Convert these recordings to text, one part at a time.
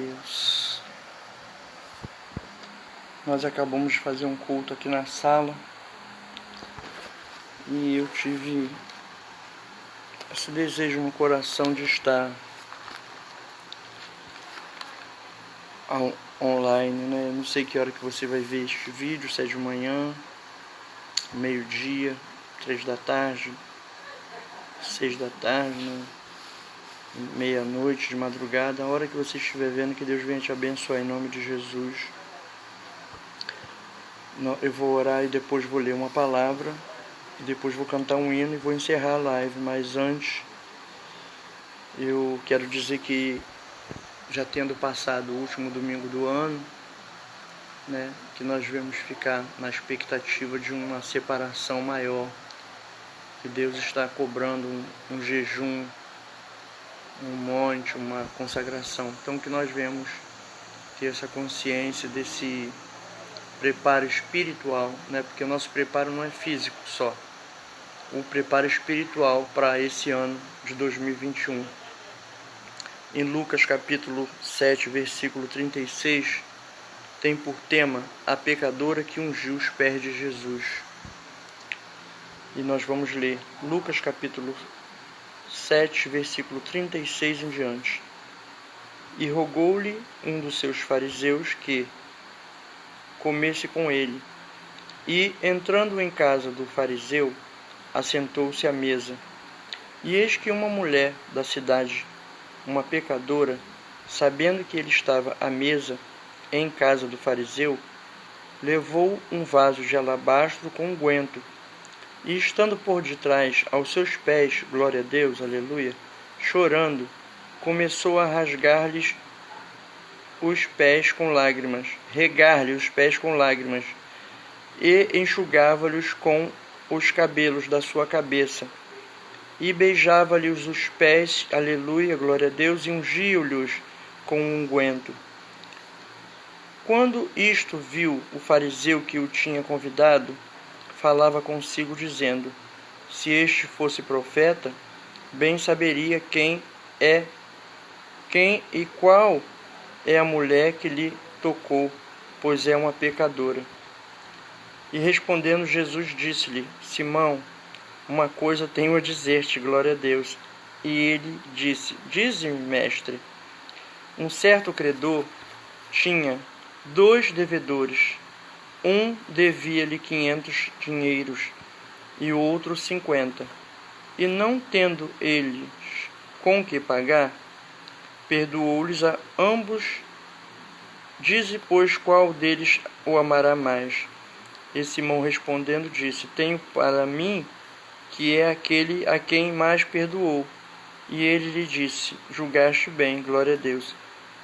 Deus. Nós acabamos de fazer um culto aqui na sala e eu tive esse desejo no coração de estar online, né? Eu não sei que hora que você vai ver este vídeo, se é de manhã, meio-dia, 3 da tarde, 6 da tarde, né? Meia-noite, de madrugada, a hora que você estiver vendo, que Deus venha te abençoar em nome de Jesus. Eu vou orar e depois vou ler uma palavra, e depois vou cantar um hino e vou encerrar a live, mas antes eu quero dizer que já tendo passado o último domingo do ano, né, que nós devemos ficar na expectativa de uma separação maior, que Deus está cobrando um jejum, um monte, uma consagração. Então que nós venhamos ter essa consciência desse preparo espiritual, né, porque o nosso preparo não é físico só, o preparo espiritual para esse ano de 2021. Em Lucas capítulo 7, versículo 36, tem por tema a pecadora que ungiu os pés de Jesus. E nós vamos ler Lucas capítulo 7, versículo 36 em diante. E rogou-lhe um dos seus fariseus que comesse com ele. E, entrando em casa do fariseu, assentou-se à mesa. E eis que uma mulher da cidade, uma pecadora, sabendo que ele estava à mesa em casa do fariseu, levou um vaso de alabastro com unguento, e estando por detrás aos seus pés, glória a Deus, aleluia, chorando, começou a rasgar-lhes os pés com lágrimas, regar-lhe os pés com lágrimas, e enxugava-lhes com os cabelos da sua cabeça, e beijava-lhes os pés, aleluia, glória a Deus, e ungiu-lhes com um unguento. Quando isto viu o fariseu que o tinha convidado, falava consigo dizendo: se este fosse profeta, bem saberia quem e qual é a mulher que lhe tocou, pois é uma pecadora. E respondendo Jesus disse-lhe: Simão, uma coisa tenho a dizer-te, glória a Deus. E ele disse: dize-me, mestre. Um certo credor tinha 2 devedores. Um devia-lhe 500 dinheiros e o outro 50. E não tendo eles com que pagar, perdoou-lhes a ambos. Dize, pois, qual deles o amará mais? E Simão respondendo disse: tenho para mim que é aquele a quem mais perdoou. E ele lhe disse: julgaste bem, glória a Deus.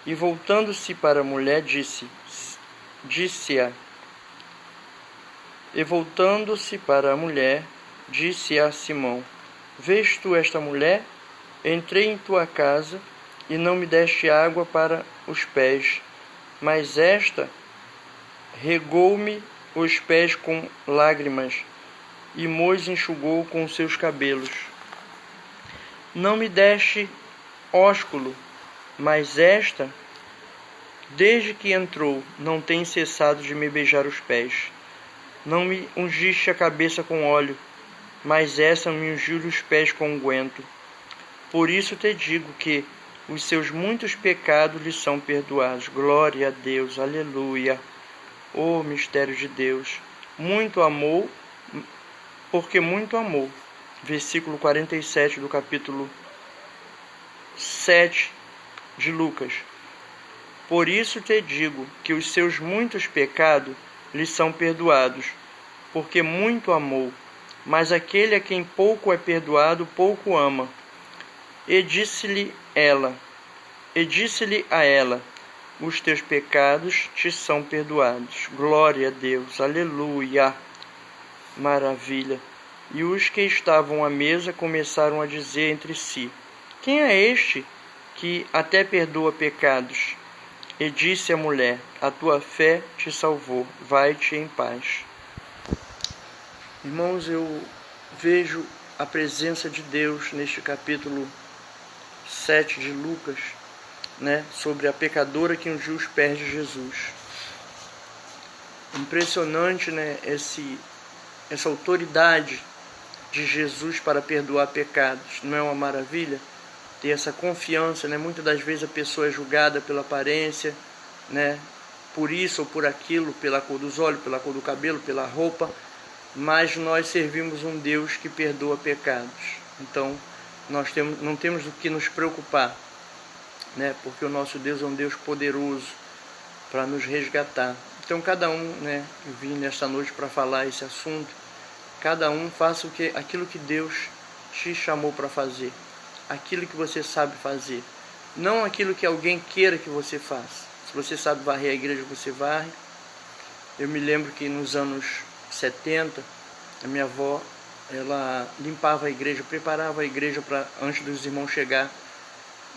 E voltando-se para a mulher, disse a Simão: vês tu esta mulher? Entrei em tua casa e não me deste água para os pés, mas esta regou-me os pés com lágrimas e mos enxugou com seus cabelos. Não me deste ósculo, mas esta, desde que entrou, não tem cessado de me beijar os pés. Não me ungiste a cabeça com óleo, mas essa me ungiu os pés com unguento. Por isso te digo que os seus muitos pecados lhe são perdoados. Glória a Deus, aleluia. Ô mistério de Deus. Muito amou, porque muito amou. Versículo 47 do capítulo 7 de Lucas. Por isso te digo que os seus muitos pecados lhe são perdoados, porque muito amou. Mas aquele a quem pouco é perdoado, pouco ama. E disse-lhe a ela: os teus pecados te são perdoados. Glória a Deus, aleluia, maravilha. E os que estavam à mesa começaram a dizer entre si: quem é este que até perdoa pecados? E disse a mulher: a tua fé te salvou, vai-te em paz. Irmãos, eu vejo a presença de Deus neste capítulo 7 de Lucas, né, sobre a pecadora que ungiu os pés de Jesus. Impressionante, né, essa autoridade de Jesus para perdoar pecados. Não é uma maravilha? Ter essa confiança, né? Muitas das vezes a pessoa é julgada pela aparência, né? Por isso ou por aquilo, pela cor dos olhos, pela cor do cabelo, pela roupa, mas nós servimos um Deus que perdoa pecados. Então, não temos do que nos preocupar, né? Porque o nosso Deus é um Deus poderoso para nos resgatar. Então, cada um, né? Eu vim nesta noite para falar esse assunto. Cada um faça aquilo que Deus te chamou para fazer, aquilo que você sabe fazer, não aquilo que alguém queira que você faça. Se você sabe varrer a igreja, você varre. Eu me lembro que nos anos 70, a minha avó, ela limpava a igreja, preparava a igreja para antes dos irmãos chegar,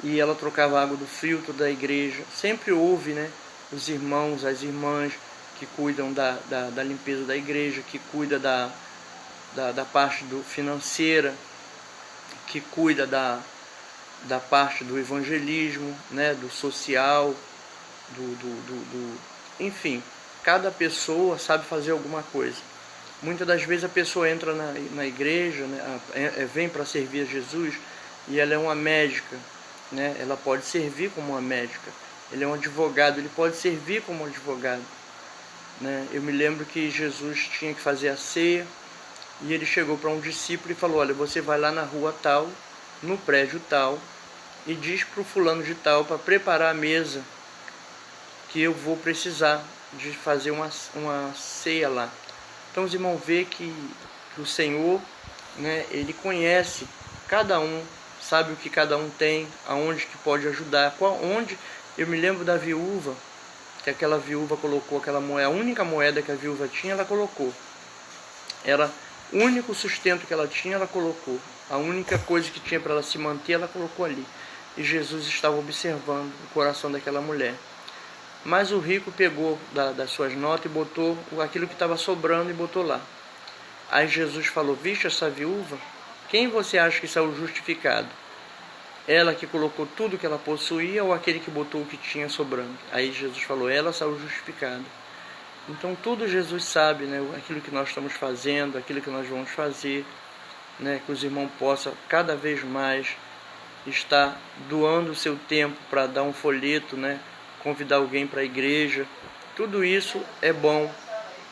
e ela trocava a água do filtro da igreja. Sempre houve, né, os irmãos, as irmãs que cuidam da limpeza da igreja, que cuida da parte financeira, que cuida da parte do evangelismo, né, do social, enfim, cada pessoa sabe fazer alguma coisa. Muitas das vezes a pessoa entra na igreja, né, vem para servir a Jesus, e ela é uma médica, né, ela pode servir como uma médica. Ele é um advogado, ele pode servir como um advogado, né? Eu me lembro que Jesus tinha que fazer a ceia, e ele chegou para um discípulo e falou: olha, você vai lá na rua tal, no prédio tal, e diz para o fulano de tal para preparar a mesa, que eu vou precisar de fazer uma ceia lá. Então os irmãos veem que o Senhor, né, ele conhece cada um, sabe o que cada um tem, aonde que pode ajudar, onde. Eu me lembro da viúva, que aquela viúva colocou aquela moeda, a única moeda que a viúva tinha, ela colocou. O único sustento que ela tinha, ela colocou. A única coisa que tinha para ela se manter, ela colocou ali. E Jesus estava observando o coração daquela mulher. Mas o rico pegou das suas notas e botou aquilo que estava sobrando e botou lá. Aí Jesus falou: viste essa viúva? Quem você acha que saiu justificado? Ela que colocou tudo que ela possuía ou aquele que botou o que tinha sobrando? Aí Jesus falou: ela saiu justificada. Então tudo Jesus sabe, né? Aquilo que nós estamos fazendo, aquilo que nós vamos fazer, né? Que os irmãos possam cada vez mais estar doando o seu tempo para dar um folheto, né? Convidar alguém para a igreja. Tudo isso é bom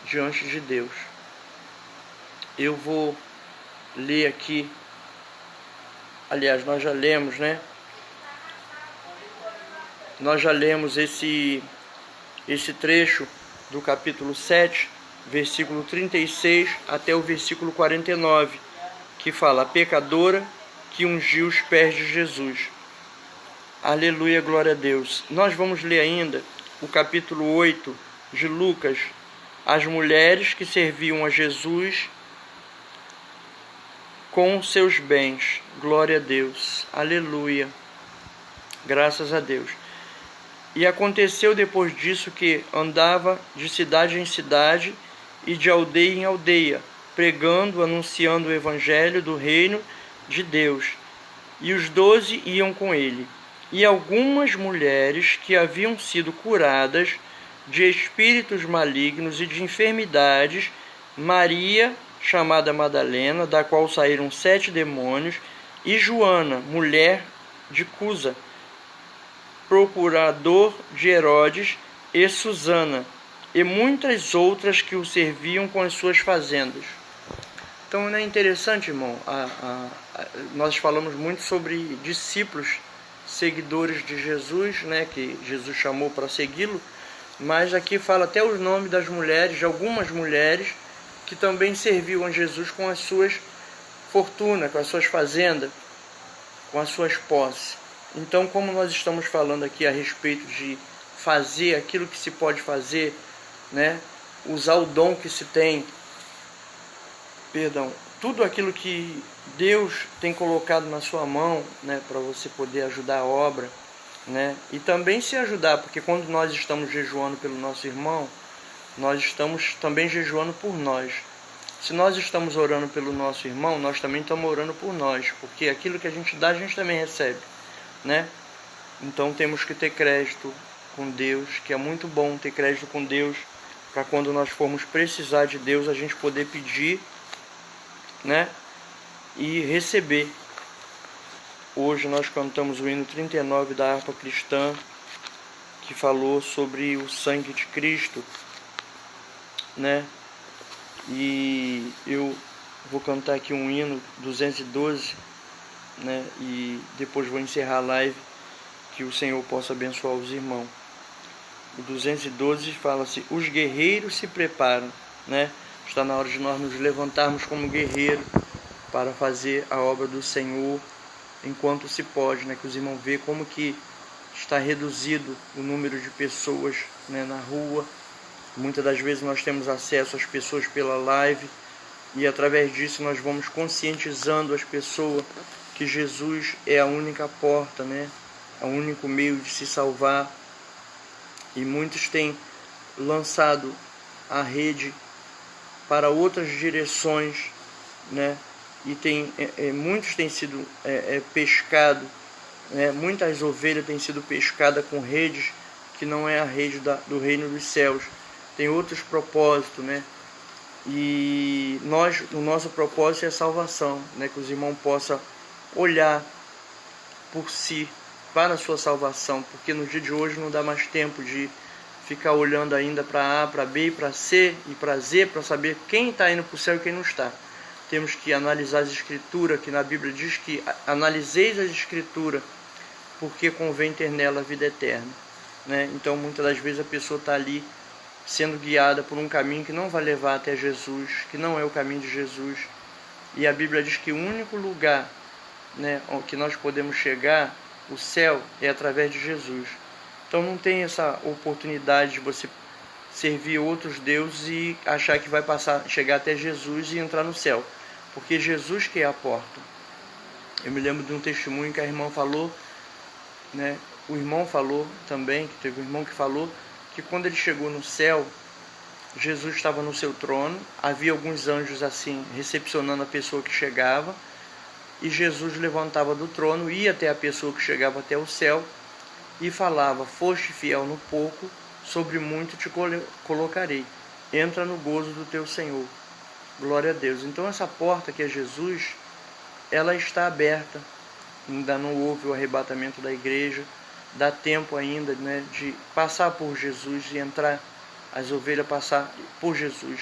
diante de Deus. Eu vou ler aqui, aliás, nós já lemos, né? Nós já lemos esse trecho do capítulo 7, versículo 36 até o versículo 49, que fala: a pecadora que ungiu os pés de Jesus. Aleluia, glória a Deus. Nós vamos ler ainda o capítulo 8 de Lucas, as mulheres que serviam a Jesus com seus bens. Glória a Deus. Aleluia. Graças a Deus. E aconteceu depois disso que andava de cidade em cidade e de aldeia em aldeia, pregando, anunciando o evangelho do reino de Deus. E os 12 iam com ele. E algumas mulheres que haviam sido curadas de espíritos malignos e de enfermidades, Maria, chamada Madalena, da qual saíram 7 demônios, e Joana, mulher de Cusa, procurador de Herodes, e Susana, e muitas outras que o serviam com as suas fazendas. Então, não é interessante, irmão? Nós falamos muito sobre discípulos, seguidores de Jesus, né, que Jesus chamou para segui-lo, mas aqui fala até os nomes das mulheres, de algumas mulheres que também serviam a Jesus com as suas fortunas, com as suas fazendas, com as suas posses. Então, como nós estamos falando aqui a respeito de fazer aquilo que se pode fazer, né, usar o dom que se tem, tudo aquilo que Deus tem colocado na sua mão, né, para você poder ajudar a obra, né, e também se ajudar, porque quando nós estamos jejuando pelo nosso irmão, nós estamos também jejuando por nós. Se nós estamos orando pelo nosso irmão, nós também estamos orando por nós, porque aquilo que a gente dá, a gente também recebe, né? Então temos que ter crédito com Deus, que é muito bom ter crédito com Deus, para quando nós formos precisar de Deus, a gente poder pedir, né? E receber. Hoje nós cantamos o hino 39 da harpa cristã, que falou sobre o sangue de Cristo, né? E eu vou cantar aqui um hino 212, né? E depois vou encerrar a live, que o Senhor possa abençoar os irmãos. O 212 fala-se: os guerreiros se preparam, né? Está na hora de nós nos levantarmos como guerreiro para fazer a obra do Senhor enquanto se pode, né? Que os irmãos vejam como que está reduzido o número de pessoas, né, na rua. Muitas das vezes nós temos acesso às pessoas pela live e através disso nós vamos conscientizando as pessoas que Jesus é a única porta, né? É o único meio de se salvar. E muitos têm lançado a rede para outras direções, né? E muitos têm sido pescados, né? Muitas ovelhas têm sido pescadas com redes que não é a rede do reino dos céus. Tem outros propósitos, né? E o nosso propósito é a salvação, né? Que os irmãos possam olhar por si, para a sua salvação, porque no dia de hoje não dá mais tempo de ficar olhando ainda para A, para B e para C e para Z, para saber quem está indo para o céu e quem não está. Temos que analisar as escrituras, que na Bíblia diz que analiseis as escrituras, porque convém ter nela a vida eterna, né? Então muitas das vezes a pessoa está ali sendo guiada por um caminho que não vai levar até Jesus, que não é o caminho de Jesus. E a Bíblia diz que o único lugar, né, que nós podemos chegar, o céu, é através de Jesus. Então não tem essa oportunidade de você servir outros deuses e achar que vai chegar até Jesus e entrar no céu, porque Jesus que é a porta. Eu me lembro de um testemunho que a irmã falou, né? O irmão falou também, que teve um irmão que falou que quando ele chegou no céu, Jesus estava no seu trono, havia alguns anjos assim recepcionando a pessoa que chegava, e Jesus levantava do trono, ia até a pessoa que chegava até o céu e falava: foste fiel no pouco, sobre muito te colocarei, entra no gozo do teu Senhor. Glória a Deus. Então essa porta que é Jesus, ela está aberta, ainda não houve o arrebatamento da igreja, dá tempo ainda, né, de passar por Jesus e entrar, as ovelhas passar por Jesus.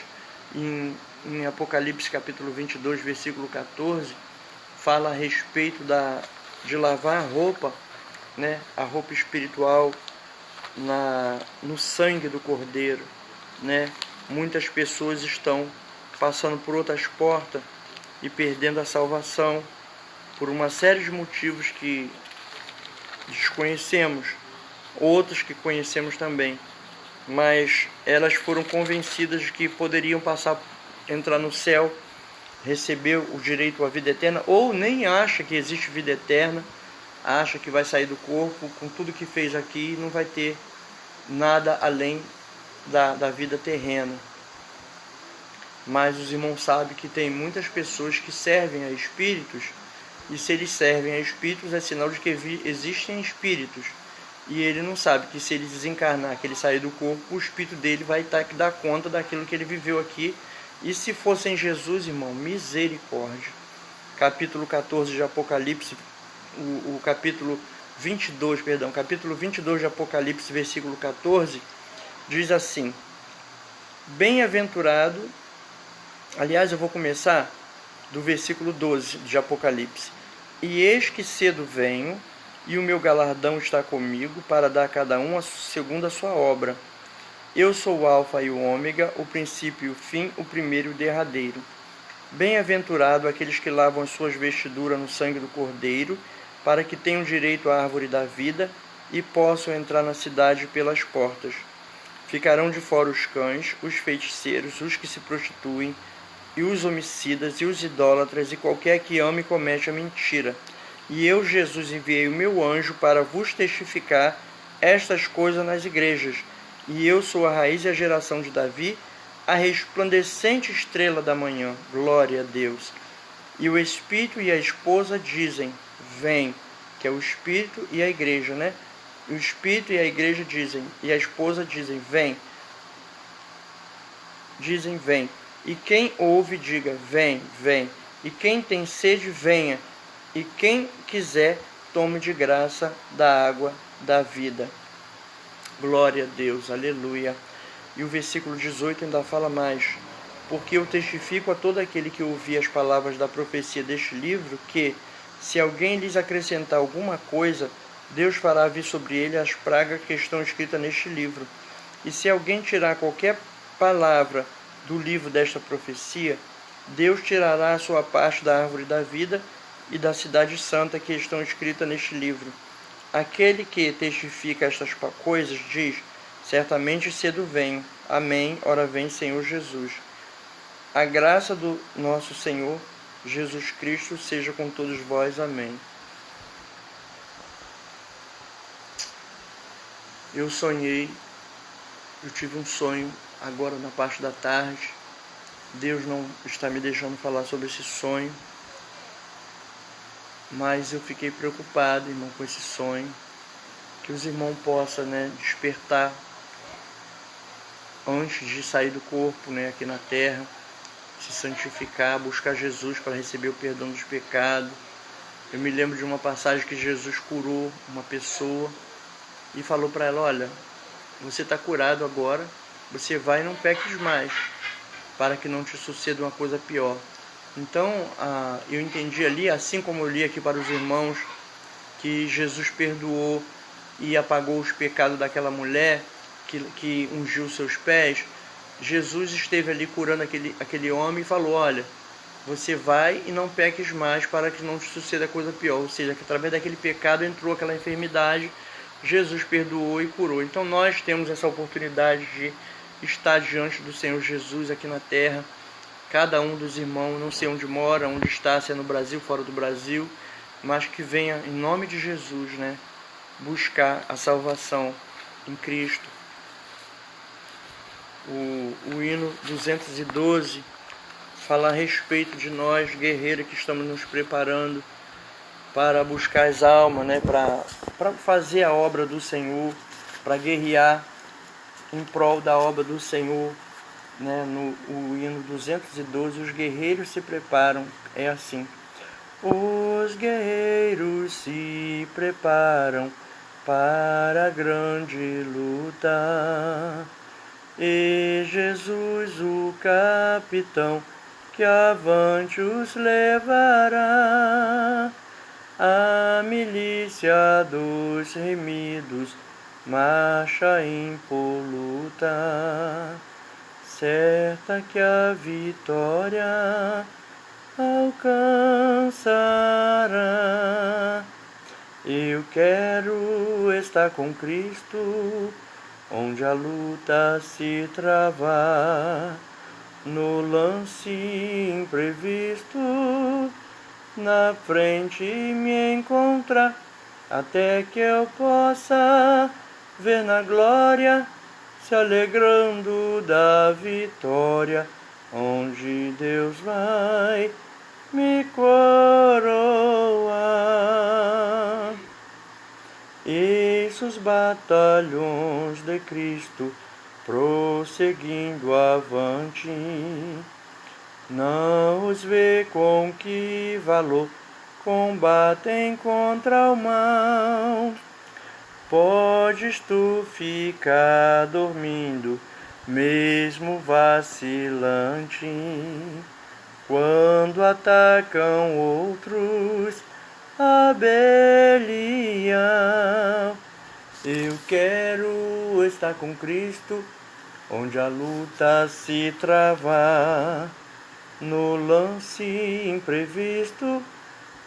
Em Apocalipse capítulo 22, versículo 14, fala a respeito de lavar a roupa, né, a roupa espiritual no sangue do Cordeiro, né? Muitas pessoas estão passando por outras portas e perdendo a salvação por uma série de motivos que desconhecemos, outros que conhecemos também, mas elas foram convencidas de que poderiam entrar no céu, receber o direito à vida eterna, ou nem acha que existe vida eterna, acha que vai sair do corpo com tudo que fez aqui e não vai ter nada além da vida terrena. Mas os irmãos sabem que tem muitas pessoas que servem a espíritos, e se eles servem a espíritos é sinal de que existem espíritos, e ele não sabe que se ele desencarnar, que ele sair do corpo, o espírito dele vai ter que dar conta daquilo que ele viveu aqui. E se fosse em Jesus, irmão, misericórdia. Capítulo 14 de Apocalipse, capítulo 22 de Apocalipse, versículo 14, diz assim: bem-aventurado, aliás, eu vou começar do versículo 12 de Apocalipse. E eis que cedo venho, e o meu galardão está comigo, para dar a cada um segundo a sua obra. Eu sou o Alfa e o Ômega, o princípio e o fim, o primeiro e o derradeiro. Bem-aventurado aqueles que lavam as suas vestiduras no sangue do Cordeiro, para que tenham direito à árvore da vida e possam entrar na cidade pelas portas. Ficarão de fora os cães, os feiticeiros, os que se prostituem, e os homicidas, e os idólatras, e qualquer que ame e comete a mentira. E eu, Jesus, enviei o meu anjo para vos testificar estas coisas nas igrejas. E eu sou a raiz e a geração de Davi, a resplandecente estrela da manhã. Glória a Deus. E o Espírito e a esposa dizem: vem, que é o Espírito e a igreja, né? O Espírito e a igreja dizem, e a esposa dizem, vem. Dizem, vem. E quem ouve, diga, vem, vem. E quem tem sede, venha. E quem quiser, tome de graça da água da vida. Glória a Deus, aleluia. E o versículo 18 ainda fala mais. Porque eu testifico a todo aquele que ouvir as palavras da profecia deste livro, que, se alguém lhes acrescentar alguma coisa, Deus fará vir sobre ele as pragas que estão escritas neste livro. E se alguém tirar qualquer palavra do livro desta profecia, Deus tirará a sua parte da árvore da vida e da cidade santa que estão escritas neste livro. Aquele que testifica estas coisas diz, certamente cedo venho. Amém. Ora vem, Senhor Jesus. A graça do nosso Senhor Jesus Cristo seja com todos vós. Amém. Eu tive um sonho agora na parte da tarde. Deus não está me deixando falar sobre esse sonho, mas eu fiquei preocupado, irmão, com esse sonho. Que os irmãos possam, despertar antes de sair do corpo, aqui na terra, se santificar, buscar Jesus para receber o perdão dos pecados. Eu me lembro de uma passagem que Jesus curou uma pessoa e falou para ela, olha, você está curado agora, você vai e não peques mais, para que não te suceda uma coisa pior. Então, eu entendi ali, assim como eu li aqui para os irmãos, que Jesus perdoou e apagou os pecados daquela mulher que ungiu seus pés. Jesus esteve ali curando aquele homem e falou, olha, você vai e não peques mais para que não te suceda coisa pior. Ou seja, que através daquele pecado entrou aquela enfermidade, Jesus perdoou e curou. Então nós temos essa oportunidade de estar diante do Senhor Jesus aqui na terra. Cada um dos irmãos, não sei onde mora, onde está, se é no Brasil, fora do Brasil, mas que venha em nome de Jesus, buscar a salvação em Cristo. O hino 212 fala a respeito de nós, guerreiros, que estamos nos preparando para buscar as almas, para fazer a obra do Senhor, para guerrear em prol da obra do Senhor. No hino 212, os guerreiros se preparam, é assim. Os guerreiros se preparam para a grande luta, e Jesus, o capitão, que avante os levará. A milícia dos remidos marcha impoluta, certa que a vitória alcançará. Eu quero estar com Cristo, onde a luta se travar, no lance imprevisto, na frente me encontrar, até que eu possa ver na glória, se alegrando da vitória, onde Deus vai me coroar. Eis os batalhões de Cristo prosseguindo avante, não os vê com que valor combatem contra o mal. Podes tu ficar dormindo, mesmo vacilante, quando atacam outros a Belial. Eu quero estar com Cristo, onde a luta se travar, no lance imprevisto,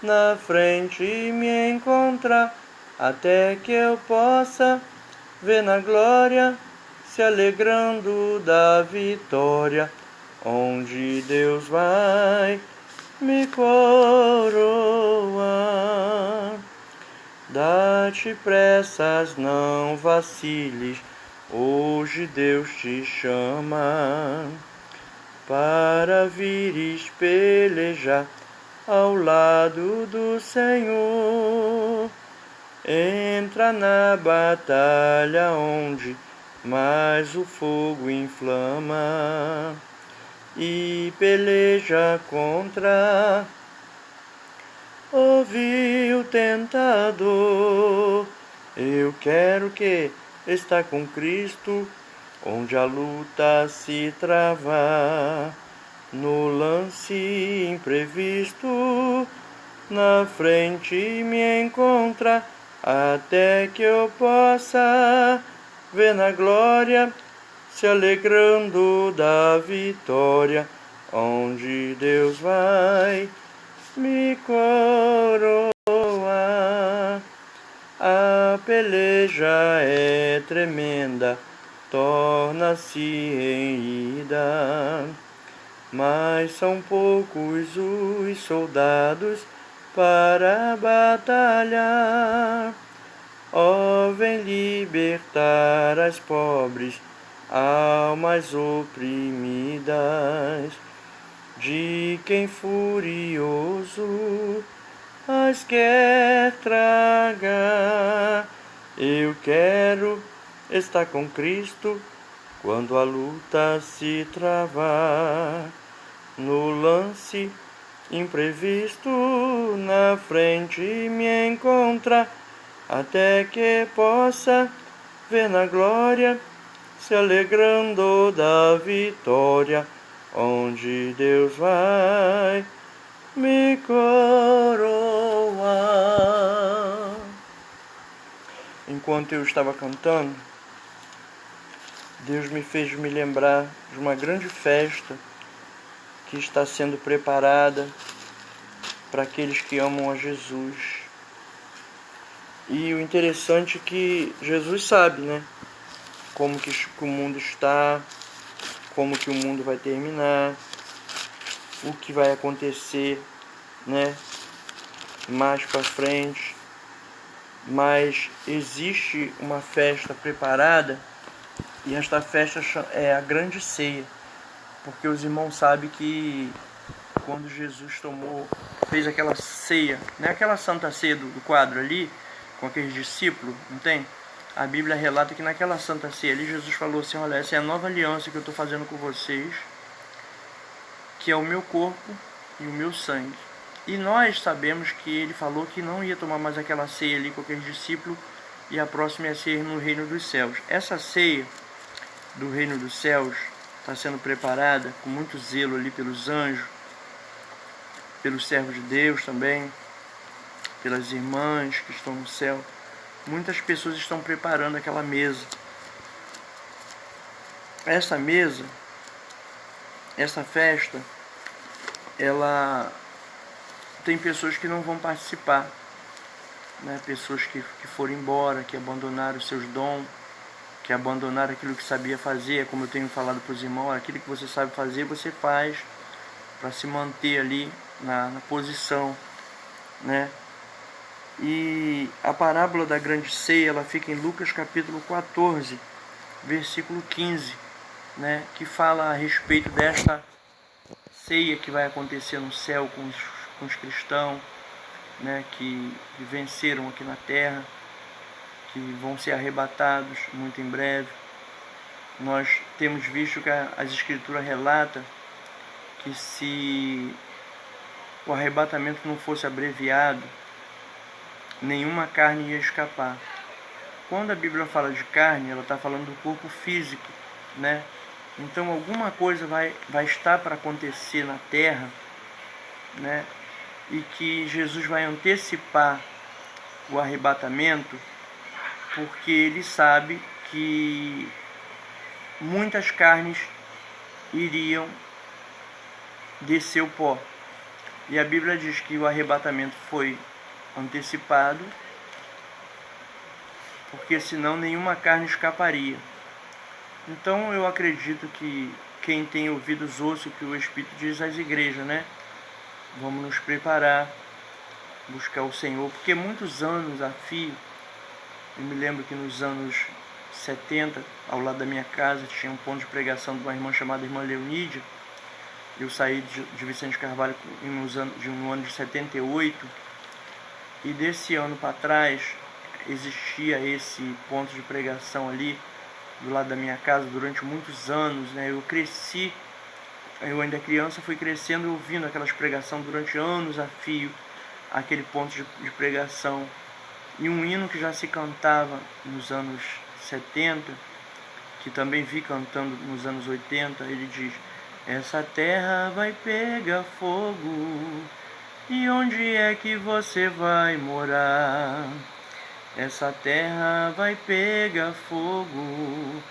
na frente me encontrar, até que eu possa ver na glória, se alegrando da vitória, onde Deus vai me coroar. Dá-te pressas, não vaciles, hoje Deus te chama, para vires pelejar ao lado do Senhor. entra na batalha onde mais o fogo inflama e peleja contra o vil tentador. Eu quero que está com Cristo, onde a luta se trava, no lance imprevisto, na frente me encontra, até que eu possa ver na glória, se alegrando da vitória, onde Deus vai me coroar. A peleja é tremenda, torna-se em ida, mas são poucos os soldados para batalhar. Ó, vem libertar as pobres almas oprimidas, de quem furioso as quer tragar. Eu quero estar com Cristo quando a luta se travar, no lance imprevisto, na frente me encontra, até que possa ver na glória, se alegrando da vitória, onde Deus vai me coroar. Enquanto eu estava cantando, Deus me fez me lembrar de uma grande festa que está sendo preparada para aqueles que amam a Jesus. E o interessante é que Jesus sabe, né? Como que o mundo está, como que o mundo vai terminar, o que vai acontecer, né? Mais para frente. Mas existe uma festa preparada, e esta festa é a grande ceia, porque os irmãos sabem que quando Jesus fez aquela ceia, não é aquela santa ceia do quadro ali, com aqueles discípulos, não tem? A Bíblia relata que naquela santa ceia ali, Jesus falou assim: olha, essa é a nova aliança que eu estou fazendo com vocês, que é o meu corpo e o meu sangue. E nós sabemos que ele falou que não ia tomar mais aquela ceia ali com aqueles discípulos, e a próxima ia ser no reino dos céus. Essa ceia do reino dos céus está sendo preparada com muito zelo ali pelos anjos, pelos servos de Deus também, pelas irmãs que estão no céu. Muitas pessoas estão preparando aquela mesa. Essa mesa, essa festa, ela tem pessoas que não vão participar, né? Pessoas que foram embora, que abandonaram os seus dons, que abandonaram aquilo que sabia fazer. Como eu tenho falado para os irmãos, aquilo que você sabe fazer, você faz para se manter ali na posição, né? E a parábola da grande ceia, ela fica em Lucas capítulo 14, versículo 15, né? Que fala a respeito desta ceia que vai acontecer no céu com os cristãos, né? Que venceram aqui na terra, que vão ser arrebatados muito em breve. Nós temos visto que as escrituras relatam que se o arrebatamento não fosse abreviado, nenhuma carne ia escapar. Quando a Bíblia fala de carne, ela está falando do corpo físico, né? Então alguma coisa vai estar para acontecer na terra, né? E que Jesus vai antecipar o arrebatamento, porque ele sabe que muitas carnes iriam descer o pó. E a Bíblia diz que o arrebatamento foi antecipado, porque senão nenhuma carne escaparia. Então eu acredito que quem tem ouvidos ouça o que o Espírito diz às igrejas, né? Vamos nos preparar, buscar o Senhor, porque muitos anos a fio, eu me lembro que nos anos 70, ao lado da minha casa, tinha um ponto de pregação de uma irmã chamada Irmã Leonídia. Eu saí de Vicente Carvalho no ano de 78, e desse ano para trás existia esse ponto de pregação ali do lado da minha casa durante muitos anos, né? Eu cresci, eu ainda criança fui crescendo ouvindo aquelas pregações durante anos a fio, aquele ponto de pregação. E um hino que já se cantava nos anos 70, que também vi cantando nos anos 80, ele diz: essa terra vai pegar fogo, e onde é que você vai morar? Essa terra vai pegar fogo,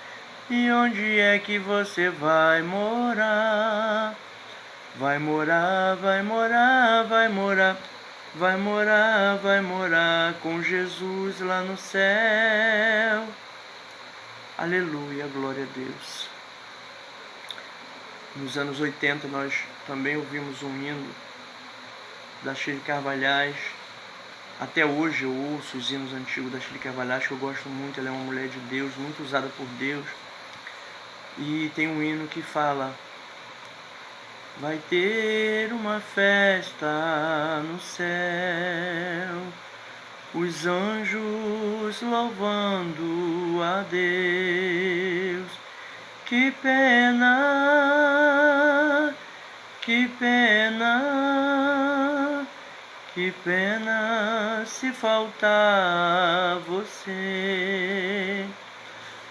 e onde é que você vai morar? Vai morar, vai morar, vai morar, vai morar, vai morar com Jesus lá no céu. Aleluia, glória a Deus. Nos anos 80 nós também ouvimos um hino da Shirley Carvalhais. Até hoje eu ouço os hinos antigos da Shirley Carvalhais, que eu gosto muito. Ela é uma mulher de Deus, muito usada por Deus. E tem um hino que fala: vai ter uma festa no céu, os anjos louvando a Deus. Que pena, que pena, que pena se faltar você.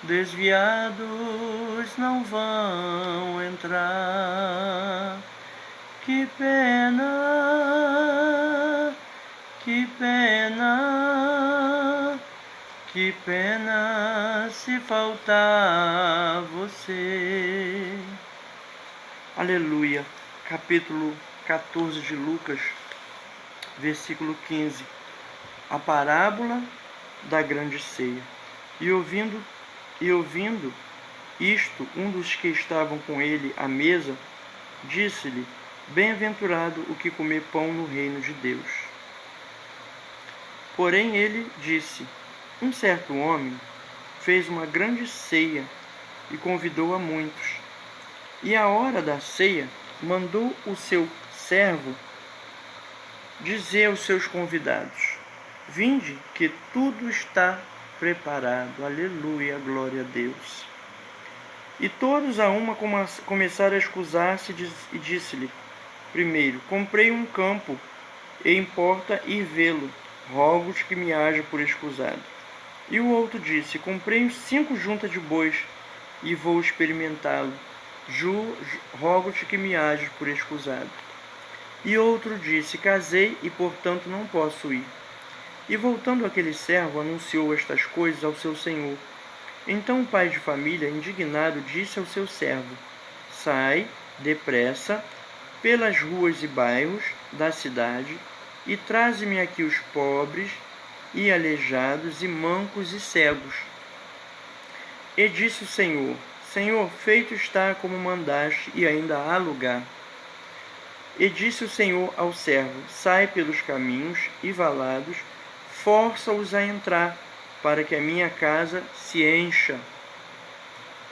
Desviados não vão entrar. Que pena, que pena, que pena se faltar você. Aleluia. Capítulo 14 de Lucas, versículo 15. A parábola da grande ceia. E ouvindo isto, um dos que estavam com ele à mesa, disse-lhe: bem-aventurado o que comer pão no reino de Deus. Porém ele disse: um certo homem fez uma grande ceia e convidou a muitos. E à hora da ceia mandou o seu servo dizer aos seus convidados: vinde, que tudo está preparado. Aleluia, glória a Deus. E todos a uma começaram a escusar-se e disse-lhe: primeiro, comprei um campo e importa ir vê-lo, rogo-te que me haja por escusado. E o outro disse: comprei 5 juntas de bois e vou experimentá-lo, rogo-te que me haja por escusado. E outro disse: casei e portanto não posso ir. E voltando aquele servo, anunciou estas coisas ao seu senhor. Então o pai de família, indignado, disse ao seu servo: sai depressa pelas ruas e bairros da cidade e traze-me aqui os pobres e aleijados e mancos e cegos. E disse o Senhor: Senhor, feito está como mandaste, e ainda há lugar. E disse o Senhor ao servo: sai pelos caminhos e valados, força-os a entrar, para que a minha casa se encha.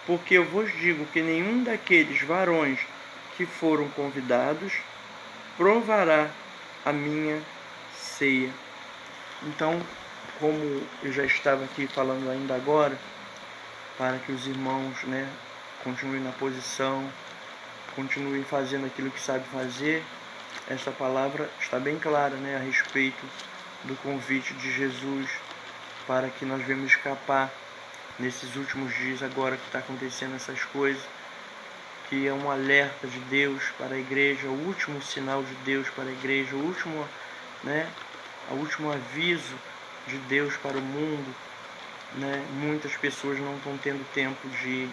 Porque eu vos digo que nenhum daqueles varões que foram convidados provará a minha ceia. Então, como eu já estava aqui falando ainda agora, para que os irmãos, continuem na posição, continuem fazendo aquilo que sabem fazer, essa palavra está bem clara, a respeito do convite de Jesus para que nós venhamos escapar nesses últimos dias, agora que está acontecendo essas coisas, que é um alerta de Deus para a igreja, o último sinal de Deus para a igreja, o último aviso de Deus para o mundo. Muitas pessoas não estão tendo tempo de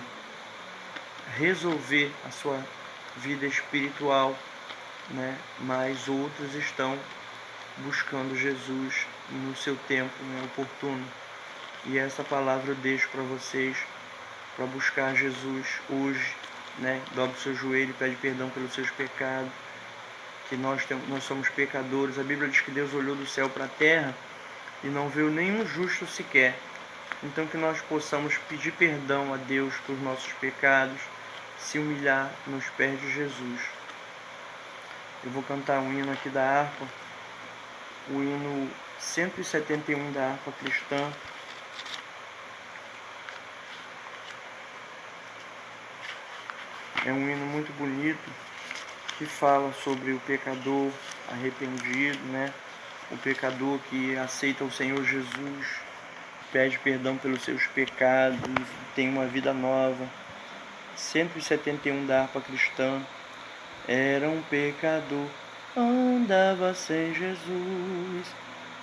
resolver a sua vida espiritual, mas outros estão buscando Jesus no seu tempo oportuno. E essa palavra eu deixo para vocês, para buscar Jesus hoje, dobra o seu joelho e pede perdão pelos seus pecados, que nós somos pecadores. A Bíblia diz que Deus olhou do céu para a terra e não viu nenhum justo sequer. Então que nós possamos pedir perdão a Deus por nossos pecados, se humilhar nos pés de Jesus. Eu vou cantar um hino aqui da harpa, o hino 171 da harpa cristã. É um hino muito bonito que fala sobre o pecador arrependido, né? O pecador que aceita o Senhor Jesus, pede perdão pelos seus pecados, tem uma vida nova. 171 da harpa cristã. Era um pecador, andava sem Jesus,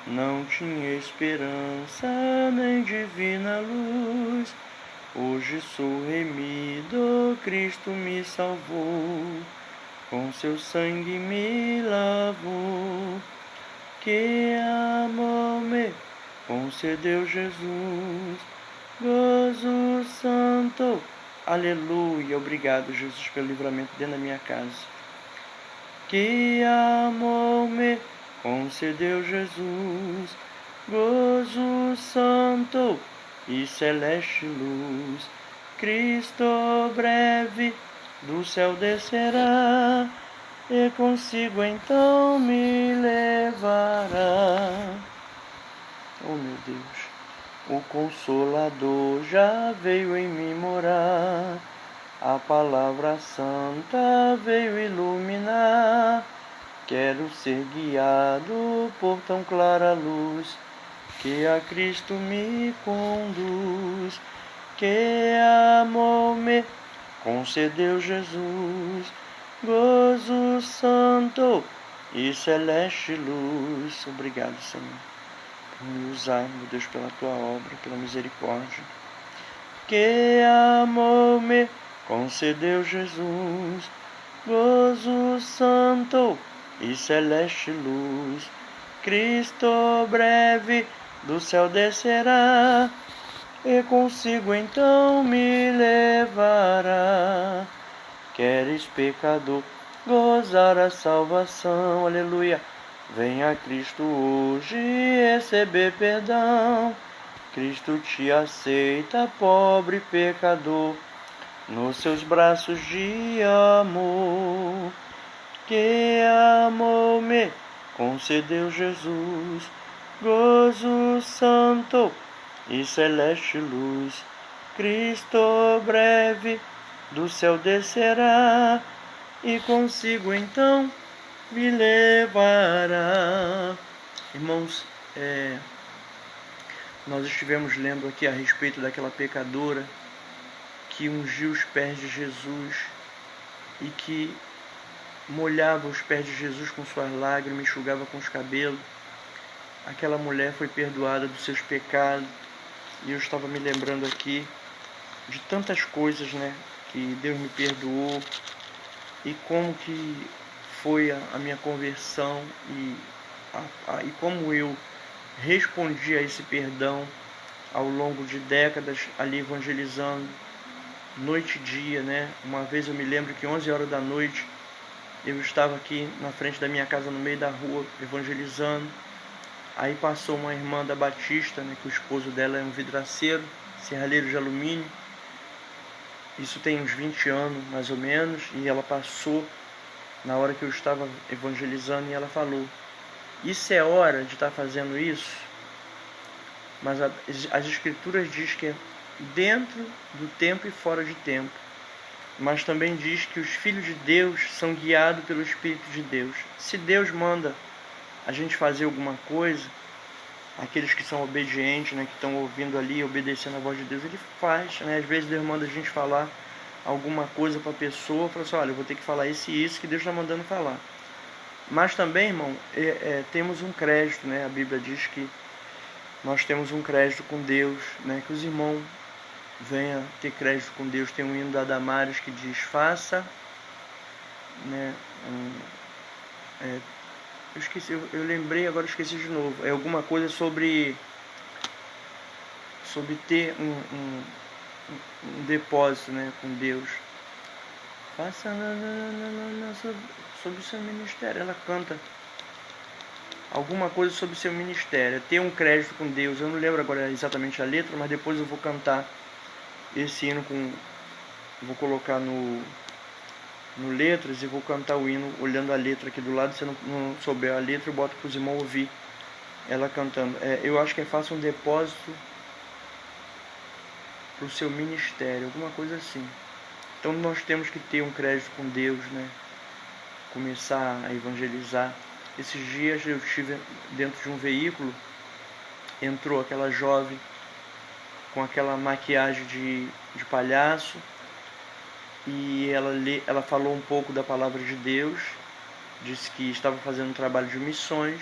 não tinha esperança nem divina luz. Hoje sou remido, Cristo me salvou, com seu sangue me lavou. Que amor me concedeu Jesus, gozo santo. Aleluia, obrigado Jesus pelo livramento dentro da minha casa. Que amor me concedeu Jesus, gozo santo e celeste luz. Cristo breve do céu descerá, e consigo então me levará. Oh meu Deus, o Consolador já veio em mim morar, a palavra santa veio iluminar. Quero ser guiado por tão clara luz, que a Cristo me conduz. Que amor me concedeu Jesus, gozo santo e celeste luz. Obrigado, Senhor, por me usar, meu Deus, pela tua obra, pela misericórdia. Que amor me concedeu Jesus, gozo santo e celeste luz. Cristo breve do céu descerá, e consigo então me levará. Queres, pecador, gozar a salvação? Aleluia. Venha Cristo hoje receber perdão. Cristo te aceita, pobre pecador, nos seus braços de amor. Que amor me concedeu Jesus, gozo santo e celeste luz. Cristo breve do céu descerá, e consigo então me levará. Irmãos, nós estivemos lendo aqui a respeito daquela pecadora que ungiu os pés de Jesus e que molhava os pés de Jesus com suas lágrimas, enxugava com os cabelos. Aquela mulher foi perdoada dos seus pecados, e eu estava me lembrando aqui de tantas coisas, né, que Deus me perdoou, e como que foi a minha conversão, e como eu respondi a esse perdão ao longo de décadas ali evangelizando, noite e dia, né? Uma vez eu me lembro que 11 horas da noite eu estava aqui na frente da minha casa, no meio da rua, evangelizando. Aí passou uma irmã da Batista, né, que o esposo dela é um vidraceiro, serralheiro de alumínio. Isso tem uns 20 anos, mais ou menos, e ela passou na hora que eu estava evangelizando, e ela falou: isso é hora de estar fazendo isso? Mas as escrituras diz que é dentro do tempo e fora de tempo. Mas também diz que os filhos de Deus são guiados pelo Espírito de Deus. Se Deus manda a gente fazer alguma coisa, aqueles que são obedientes, né, que estão ouvindo ali, obedecendo a voz de Deus, Ele faz, né? Às vezes Deus manda a gente falar alguma coisa para a pessoa, fala assim: olha, eu vou ter que falar isso e isso que Deus está mandando falar. Mas também, irmão, temos um crédito, né? A Bíblia diz que nós temos um crédito com Deus, né? Que os irmãos venham ter crédito com Deus. Tem um hino da Damares que diz: faça, né? Eu esqueci, eu lembrei, agora esqueci de novo. É alguma coisa sobre ter um depósito, né, com Deus. Faça sobre o seu ministério. Ela canta alguma coisa sobre o seu ministério. Ter um crédito com Deus. Eu não lembro agora exatamente a letra, mas depois eu vou cantar esse hino vou colocar no letras e vou cantar o hino olhando a letra aqui do lado. Se eu não souber a letra, eu boto para os irmãos ouvir ela cantando, eu acho que faça um depósito para o seu ministério, alguma coisa assim. Então nós temos que ter um crédito com Deus, né? Começar a evangelizar. Esses dias eu estive dentro de um veículo, entrou aquela jovem com aquela maquiagem de palhaço, e ela falou um pouco da palavra de Deus, disse que estava fazendo um trabalho de missões,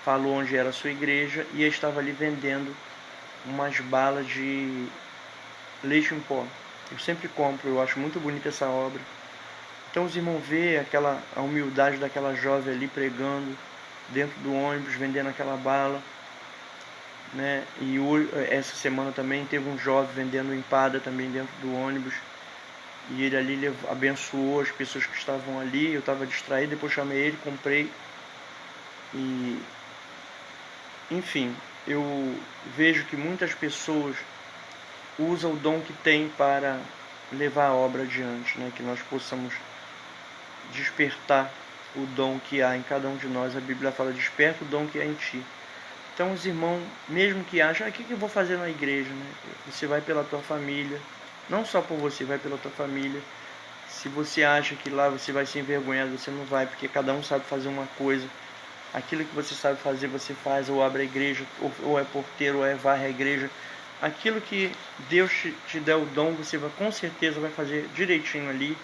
falou onde era a sua igreja e estava ali vendendo umas balas de leite em pó. Eu sempre compro, eu acho muito bonita essa obra. Então os irmãos vê a humildade daquela jovem ali pregando dentro do ônibus, vendendo aquela bala, né? E essa semana também teve um jovem vendendo empada também dentro do ônibus. E ele ali abençoou as pessoas que estavam ali. Eu estava distraído, depois chamei ele, comprei. E enfim, eu vejo que muitas pessoas usam o dom que tem para levar a obra adiante, né? Que nós possamos despertar o dom que há em cada um de nós. A Bíblia fala: desperta o dom que há em ti. Então os irmãos, mesmo que acham, o que eu vou fazer na igreja, né? Você vai pela tua família, não só por você, vai pela tua família. Se você acha que lá você vai ser envergonhado, você não vai, porque cada um sabe fazer uma coisa. Aquilo que você sabe fazer, você faz, ou abre a igreja, ou é porteiro, ou é varre a igreja. Aquilo que Deus te der o dom, você vai, com certeza vai fazer direitinho ali.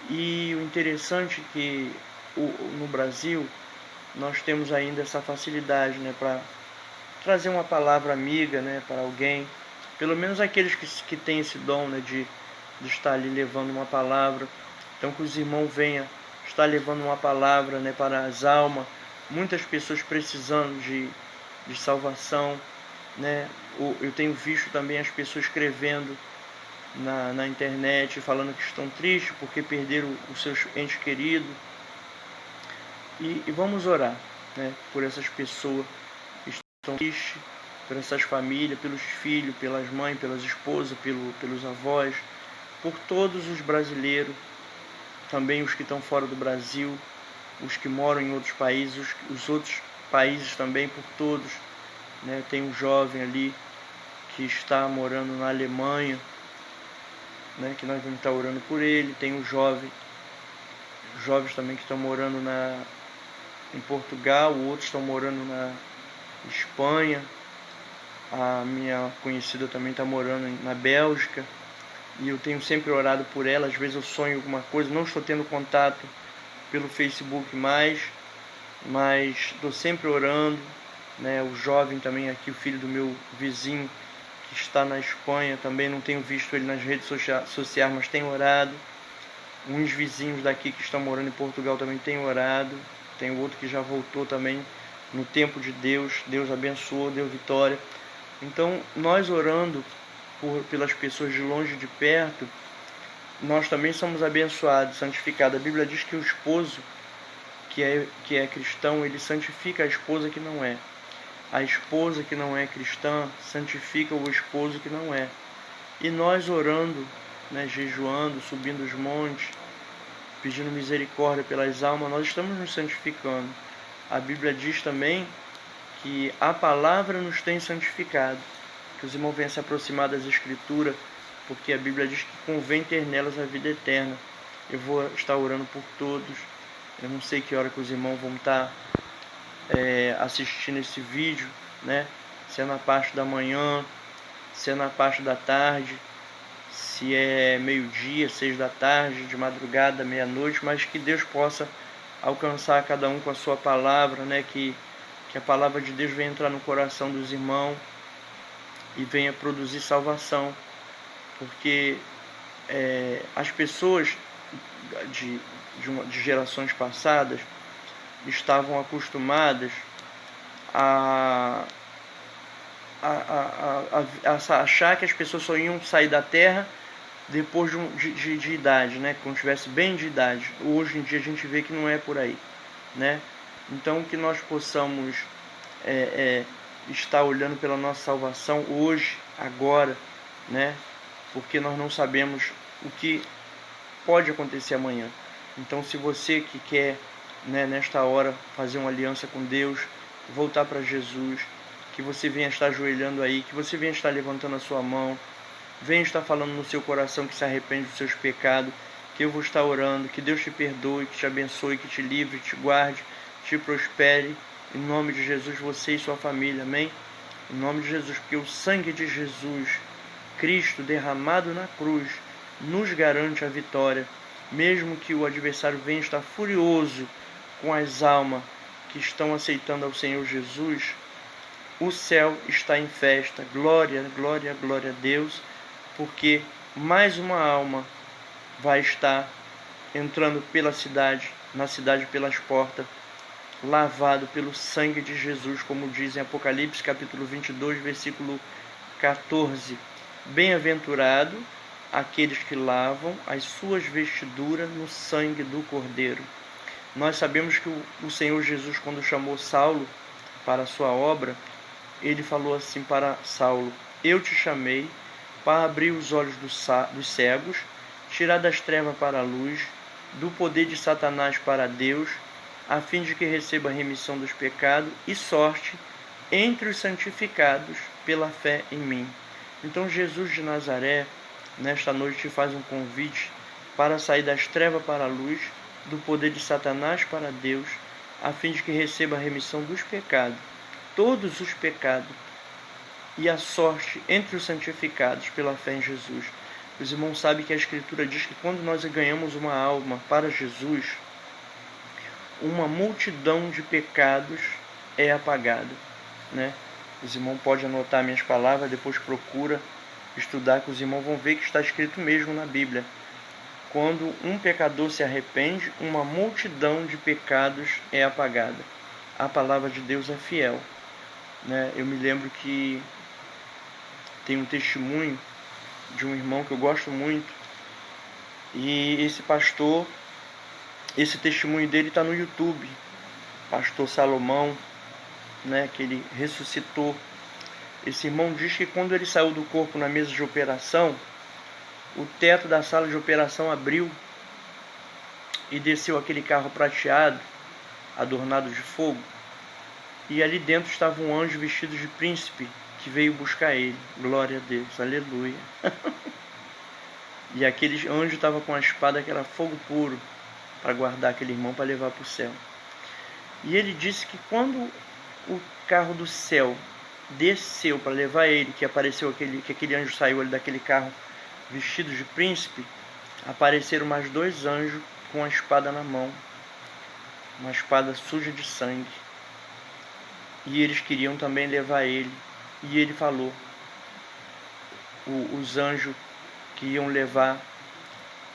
E o interessante é que no Brasil nós temos ainda essa facilidade, né, para trazer uma palavra amiga, né, para alguém. Pelo menos aqueles que têm esse dom, né, de estar ali levando uma palavra. Então que os irmãos venham estar levando uma palavra, né, para as almas. Muitas pessoas precisando de salvação, né? Eu tenho visto também as pessoas escrevendo na internet falando que estão tristes porque perderam os seus entes queridos. E vamos orar, né, por essas pessoas que estão tristes, por essas famílias, pelos filhos, pelas mães, pelas esposas, pelos avós, por todos os brasileiros, também os que estão fora do Brasil, os que moram em outros países, os outros países também, por todos, né? Tem um jovem ali que está morando na Alemanha, né, que nós vamos estar orando por ele. Tem um jovens também que estão morando em Portugal, outros estão morando na Espanha. A minha conhecida também está morando na Bélgica, e eu tenho sempre orado por ela. Às vezes eu sonho alguma coisa, não estou tendo contato pelo Facebook mais, mas estou sempre orando, né? O jovem também aqui, o filho do meu vizinho que está na Espanha, também não tenho visto ele nas redes sociais, mas tenho orado. Uns vizinhos daqui que estão morando em Portugal também têm orado. Tem outro que já voltou também no tempo de Deus. Deus abençoou, deu vitória. Então, nós orando pelas pessoas de longe e de perto, nós também somos abençoados, santificados. A Bíblia diz que o esposo que é cristão, ele santifica a esposa que não é. A esposa que não é cristã santifica o esposo que não é. E nós orando, né, jejuando, subindo os montes, pedindo misericórdia pelas almas, nós estamos nos santificando. A Bíblia diz também que a palavra nos tem santificado, que os irmãos venham se aproximar das Escrituras, porque a Bíblia diz que convém ter nelas a vida eterna. Eu vou estar orando por todos. Eu não sei que hora que os irmãos vão estar assistindo esse vídeo, né? Se é na parte da manhã, se é na parte da tarde, se é meio-dia, 6 da tarde, de madrugada, meia-noite, mas que Deus possa alcançar cada um com a sua palavra, né? Que a palavra de Deus venha entrar no coração dos irmãos e venha produzir salvação, porque as pessoas de gerações passadas estavam acostumadas a achar que as pessoas só iam sair da terra depois de idade, né? Quando estivesse bem de idade. Hoje em dia a gente vê que não é por aí, né? Então que nós possamos estar olhando pela nossa salvação hoje, agora, né? Porque nós não sabemos o que pode acontecer amanhã. Então se você que quer, né, nesta hora fazer uma aliança com Deus, voltar para Jesus, que você venha estar ajoelhando aí, que você venha estar levantando a sua mão, venha estar falando no seu coração que se arrepende dos seus pecados, que eu vou estar orando, que Deus te perdoe, que te abençoe, que te livre, te guarde, te prospere, em nome de Jesus, você e sua família, amém? Em nome de Jesus, porque o sangue de Jesus, Cristo derramado na cruz, nos garante a vitória, mesmo que o adversário venha estar furioso com as almas que estão aceitando ao Senhor Jesus. O céu está em festa, glória, glória, glória a Deus, porque mais uma alma vai estar entrando pela cidade, na cidade pelas portas, lavado pelo sangue de Jesus, como diz em Apocalipse capítulo 22, versículo 14. Bem-aventurado aqueles que lavam as suas vestiduras no sangue do Cordeiro. Nós sabemos que o Senhor Jesus, quando chamou Saulo para a sua obra, ele falou assim para Saulo: eu te chamei para abrir os olhos dos cegos, tirar das trevas para a luz, do poder de Satanás para Deus, a fim de que receba a remissão dos pecados e sorte entre os santificados pela fé em mim. Então Jesus de Nazaré, nesta noite, te faz um convite para sair das trevas para a luz, do poder de Satanás para Deus, a fim de que receba a remissão dos pecados, todos os pecados, e a sorte entre os santificados pela fé em Jesus. Os irmãos sabem que a Escritura diz que quando nós ganhamos uma alma para Jesus, uma multidão de pecados é apagada, né? Os irmãos podem anotar minhas palavras, depois procura estudar, que os irmãos vão ver que está escrito mesmo na Bíblia. Quando um pecador se arrepende, uma multidão de pecados é apagada. A palavra de Deus é fiel, né? Eu me lembro que tem um testemunho de um irmão que eu gosto muito, e esse pastor, esse testemunho dele está no YouTube, pastor Salomão, né, que ele ressuscitou. Esse irmão diz que quando ele saiu do corpo na mesa de operação, o teto da sala de operação abriu e desceu aquele carro prateado, adornado de fogo, e ali dentro estava um anjo vestido de príncipe que veio buscar ele. Glória a Deus, aleluia. E aquele anjo estava com a espada que era fogo puro, para guardar aquele irmão, para levar para o céu. E ele disse que quando o carro do céu desceu para levar ele, que apareceu que aquele anjo saiu ali daquele carro vestido de príncipe, apareceram mais dois anjos com a espada na mão, uma espada suja de sangue, e eles queriam também levar ele. E ele falou, os anjos que iam levar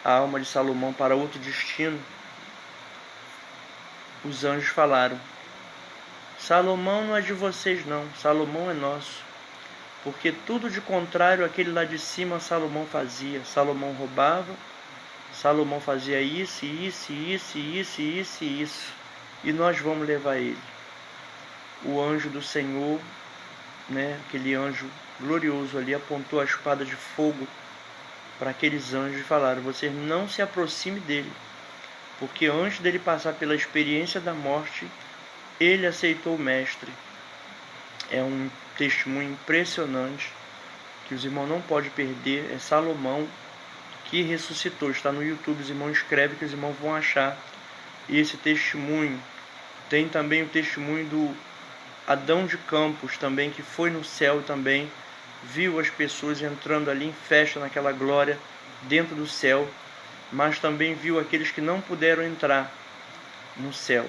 a alma de Salomão para outro destino, os anjos falaram: Salomão não é de vocês não, Salomão é nosso, porque tudo de contrário àquele lá de cima Salomão fazia. Salomão roubava, Salomão fazia isso, isso, isso, isso, isso e isso, e nós vamos levar ele. O anjo do Senhor, né, aquele anjo glorioso ali, apontou a espada de fogo para aqueles anjos e falaram: vocês não se aproximem dele, porque antes dele passar pela experiência da morte, ele aceitou o mestre. É um testemunho impressionante que os irmãos não podem perder. É Salomão que ressuscitou, está no YouTube, os irmãos escrevem que os irmãos vão achar esse testemunho. Tem também o testemunho do Adão de Campos também, que foi no céu também, viu as pessoas entrando ali em festa naquela glória dentro do céu, mas também viu aqueles que não puderam entrar no céu.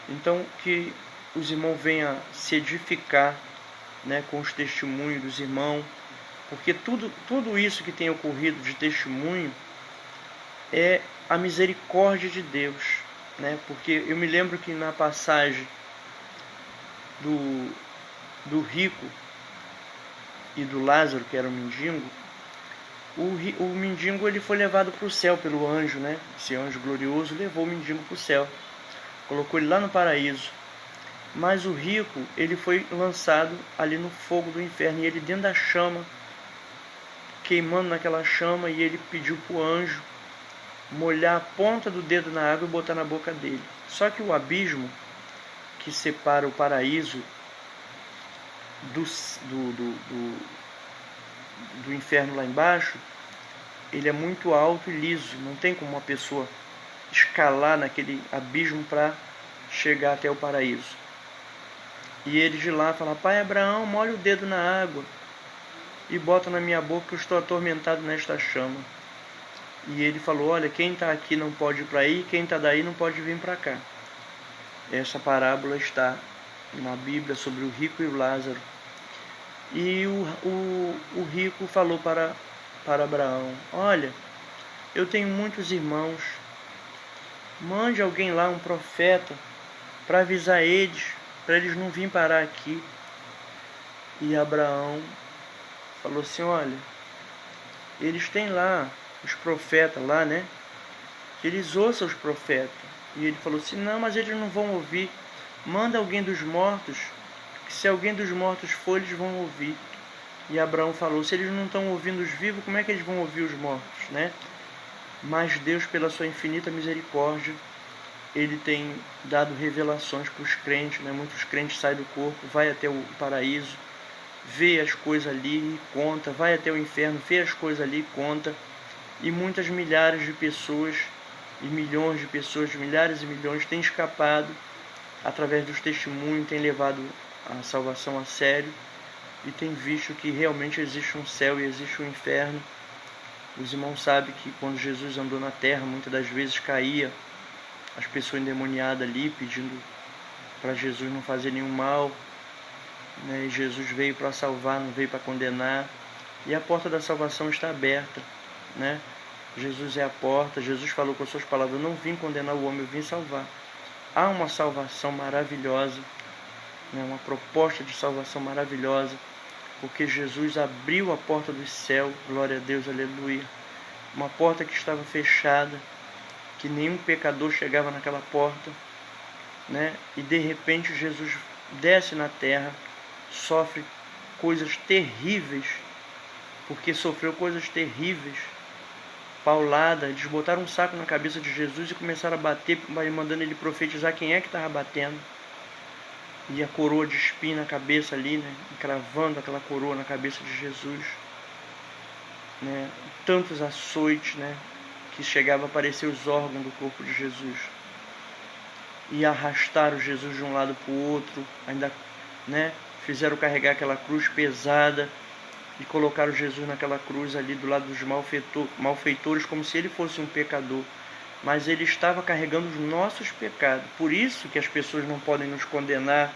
Então que os irmãos venham se edificar, né, com os testemunhos dos irmãos, porque tudo isso que tem ocorrido de testemunho é a misericórdia de Deus, né? Porque eu me lembro que na passagem do rico e do Lázaro, que era um mendigo, o mendigo ele foi levado para o céu pelo anjo, né? Esse anjo glorioso levou o mendigo para o céu, colocou ele lá no paraíso. Mas o rico, ele foi lançado ali no fogo do inferno, e ele dentro da chama, queimando naquela chama, e ele pediu para o anjo molhar a ponta do dedo na água e botar na boca dele. Só que o abismo, que separa o paraíso do inferno lá embaixo, ele é muito alto e liso. Não tem como uma pessoa escalar naquele abismo para chegar até o paraíso. E ele de lá fala: pai Abraão, molha o dedo na água e bota na minha boca, que eu estou atormentado nesta chama. E ele falou: olha, quem está aqui não pode ir para aí, quem está daí não pode vir para cá. Essa parábola está na Bíblia sobre o rico e o Lázaro. E o rico falou para Abraão: olha, eu tenho muitos irmãos, mande alguém lá, um profeta, para avisar eles, para eles não virem parar aqui. E Abraão falou assim: olha, eles têm lá os profetas lá, né? Que eles ouçam os profetas. E ele falou assim: não, mas eles não vão ouvir. Manda alguém dos mortos, que se alguém dos mortos for, eles vão ouvir. E Abraão falou: se eles não estão ouvindo os vivos, como é que eles vão ouvir os mortos, né? Mas Deus, pela sua infinita misericórdia, ele tem dado revelações para os crentes, né? Muitos crentes saem do corpo, vai até o paraíso, vê as coisas ali e conta, vai até o inferno, vê as coisas ali e conta. E muitas milhares de pessoas e milhões de pessoas, milhares e milhões, têm escapado através dos testemunhos, têm levado a salvação a sério e têm visto que realmente existe um céu e existe um inferno. Os irmãos sabem que quando Jesus andou na terra, muitas das vezes caía as pessoas endemoniadas ali, pedindo para Jesus não fazer nenhum mal, né? E Jesus veio para salvar, não veio para condenar. E a porta da salvação está aberta, né? Jesus é a porta. Jesus falou com as suas palavras: eu não vim condenar o homem, eu vim salvar. Há uma salvação maravilhosa, né? Uma proposta de salvação maravilhosa, porque Jesus abriu a porta do céu, glória a Deus, aleluia. Uma porta que estava fechada, que nenhum pecador chegava naquela porta, né? E de repente Jesus desce na terra, sofre coisas terríveis, porque sofreu coisas terríveis, paulada. Eles botaram um saco na cabeça de Jesus e começaram a bater, mandando ele profetizar quem é que estava batendo. E a coroa de espinho na cabeça ali, né? Cravando aquela coroa na cabeça de Jesus, né? Tantos açoites, né? Que chegava a aparecer os órgãos do corpo de Jesus. E arrastaram Jesus de um lado para o outro, ainda, né? Fizeram carregar aquela cruz pesada e colocaram Jesus naquela cruz ali do lado dos malfeitores, como se ele fosse um pecador. Mas ele estava carregando os nossos pecados. Por isso que as pessoas não podem nos condenar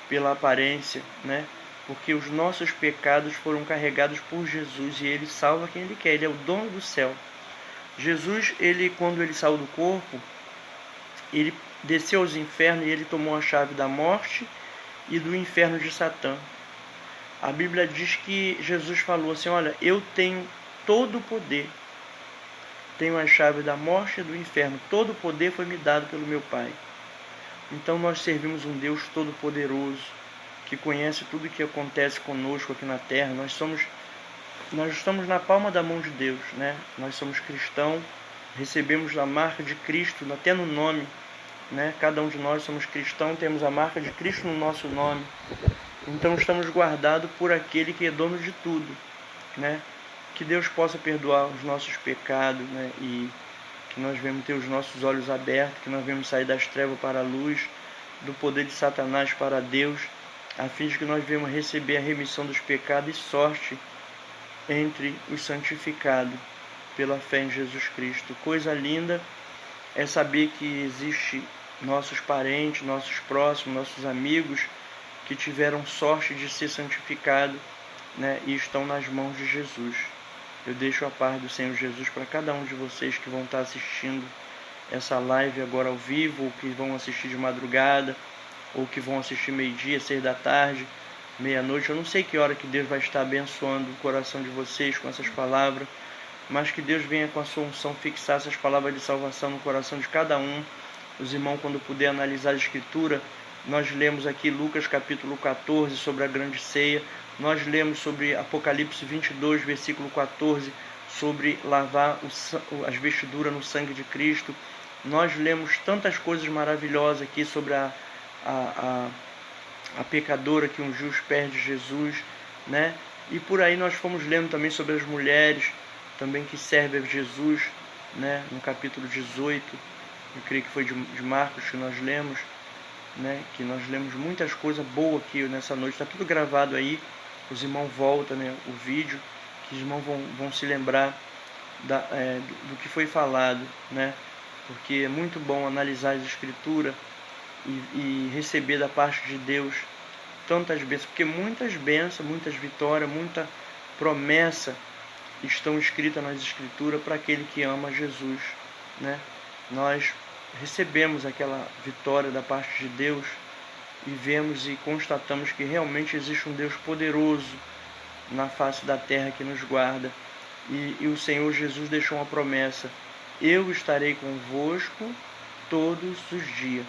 pela aparência, né? Porque os nossos pecados foram carregados por Jesus e ele salva quem ele quer. Ele é o dono do céu. Jesus, quando ele saiu do corpo, ele desceu aos infernos e ele tomou a chave da morte e do inferno de Satã. A Bíblia diz que Jesus falou assim: olha, eu tenho todo o poder, tenho a chave da morte e do inferno, todo o poder foi me dado pelo meu Pai. Então nós servimos um Deus todo-poderoso, que conhece tudo o que acontece conosco aqui na terra. Nós estamos na palma da mão de Deus, né? Nós somos cristãos, recebemos a marca de Cristo até no nome, né? Cada um de nós somos cristãos, temos a marca de Cristo no nosso nome. Então estamos guardados por aquele que é dono de tudo, né? Que Deus possa perdoar os nossos pecados, né? E que nós venhamos ter os nossos olhos abertos, que nós venhamos sair das trevas para a luz, do poder de Satanás para Deus, a fim de que nós venhamos receber a remissão dos pecados e sorte entre os santificados pela fé em Jesus Cristo. Coisa linda é saber que existe nossos parentes, nossos próximos, nossos amigos que tiveram sorte de ser santificados, né, e estão nas mãos de Jesus. Eu deixo a paz do Senhor Jesus para cada um de vocês que vão estar assistindo essa live agora ao vivo, ou que vão assistir de madrugada, ou que vão assistir meio-dia, 6 da tarde, meia-noite. Eu não sei que hora que Deus vai estar abençoando o coração de vocês com essas palavras, mas que Deus venha com a sua unção fixar essas palavras de salvação no coração de cada um. Os irmãos, quando puder analisar a Escritura, nós lemos aqui Lucas capítulo 14 sobre a grande ceia, nós lemos sobre Apocalipse 22, versículo 14, sobre lavar as vestiduras no sangue de Cristo. Nós lemos tantas coisas maravilhosas aqui sobre a pecadora que ungiu os pés de Jesus, né? E por aí nós fomos lendo também sobre as mulheres também que servem a Jesus, né? No capítulo 18, eu creio que foi de Marcos que nós lemos, né? Que nós lemos muitas coisas boas aqui nessa noite, está tudo gravado aí, os irmãos voltam, né? O vídeo, que os irmãos vão se lembrar do que foi falado, né? Porque é muito bom analisar as escrituras e receber da parte de Deus tantas bênçãos, porque muitas bênçãos, muitas vitórias, muita promessa estão escritas nas escrituras para aquele que ama Jesus, né? Nós recebemos aquela vitória da parte de Deus e vemos e constatamos que realmente existe um Deus poderoso na face da terra que nos guarda. E o Senhor Jesus deixou uma promessa: eu estarei convosco todos os dias.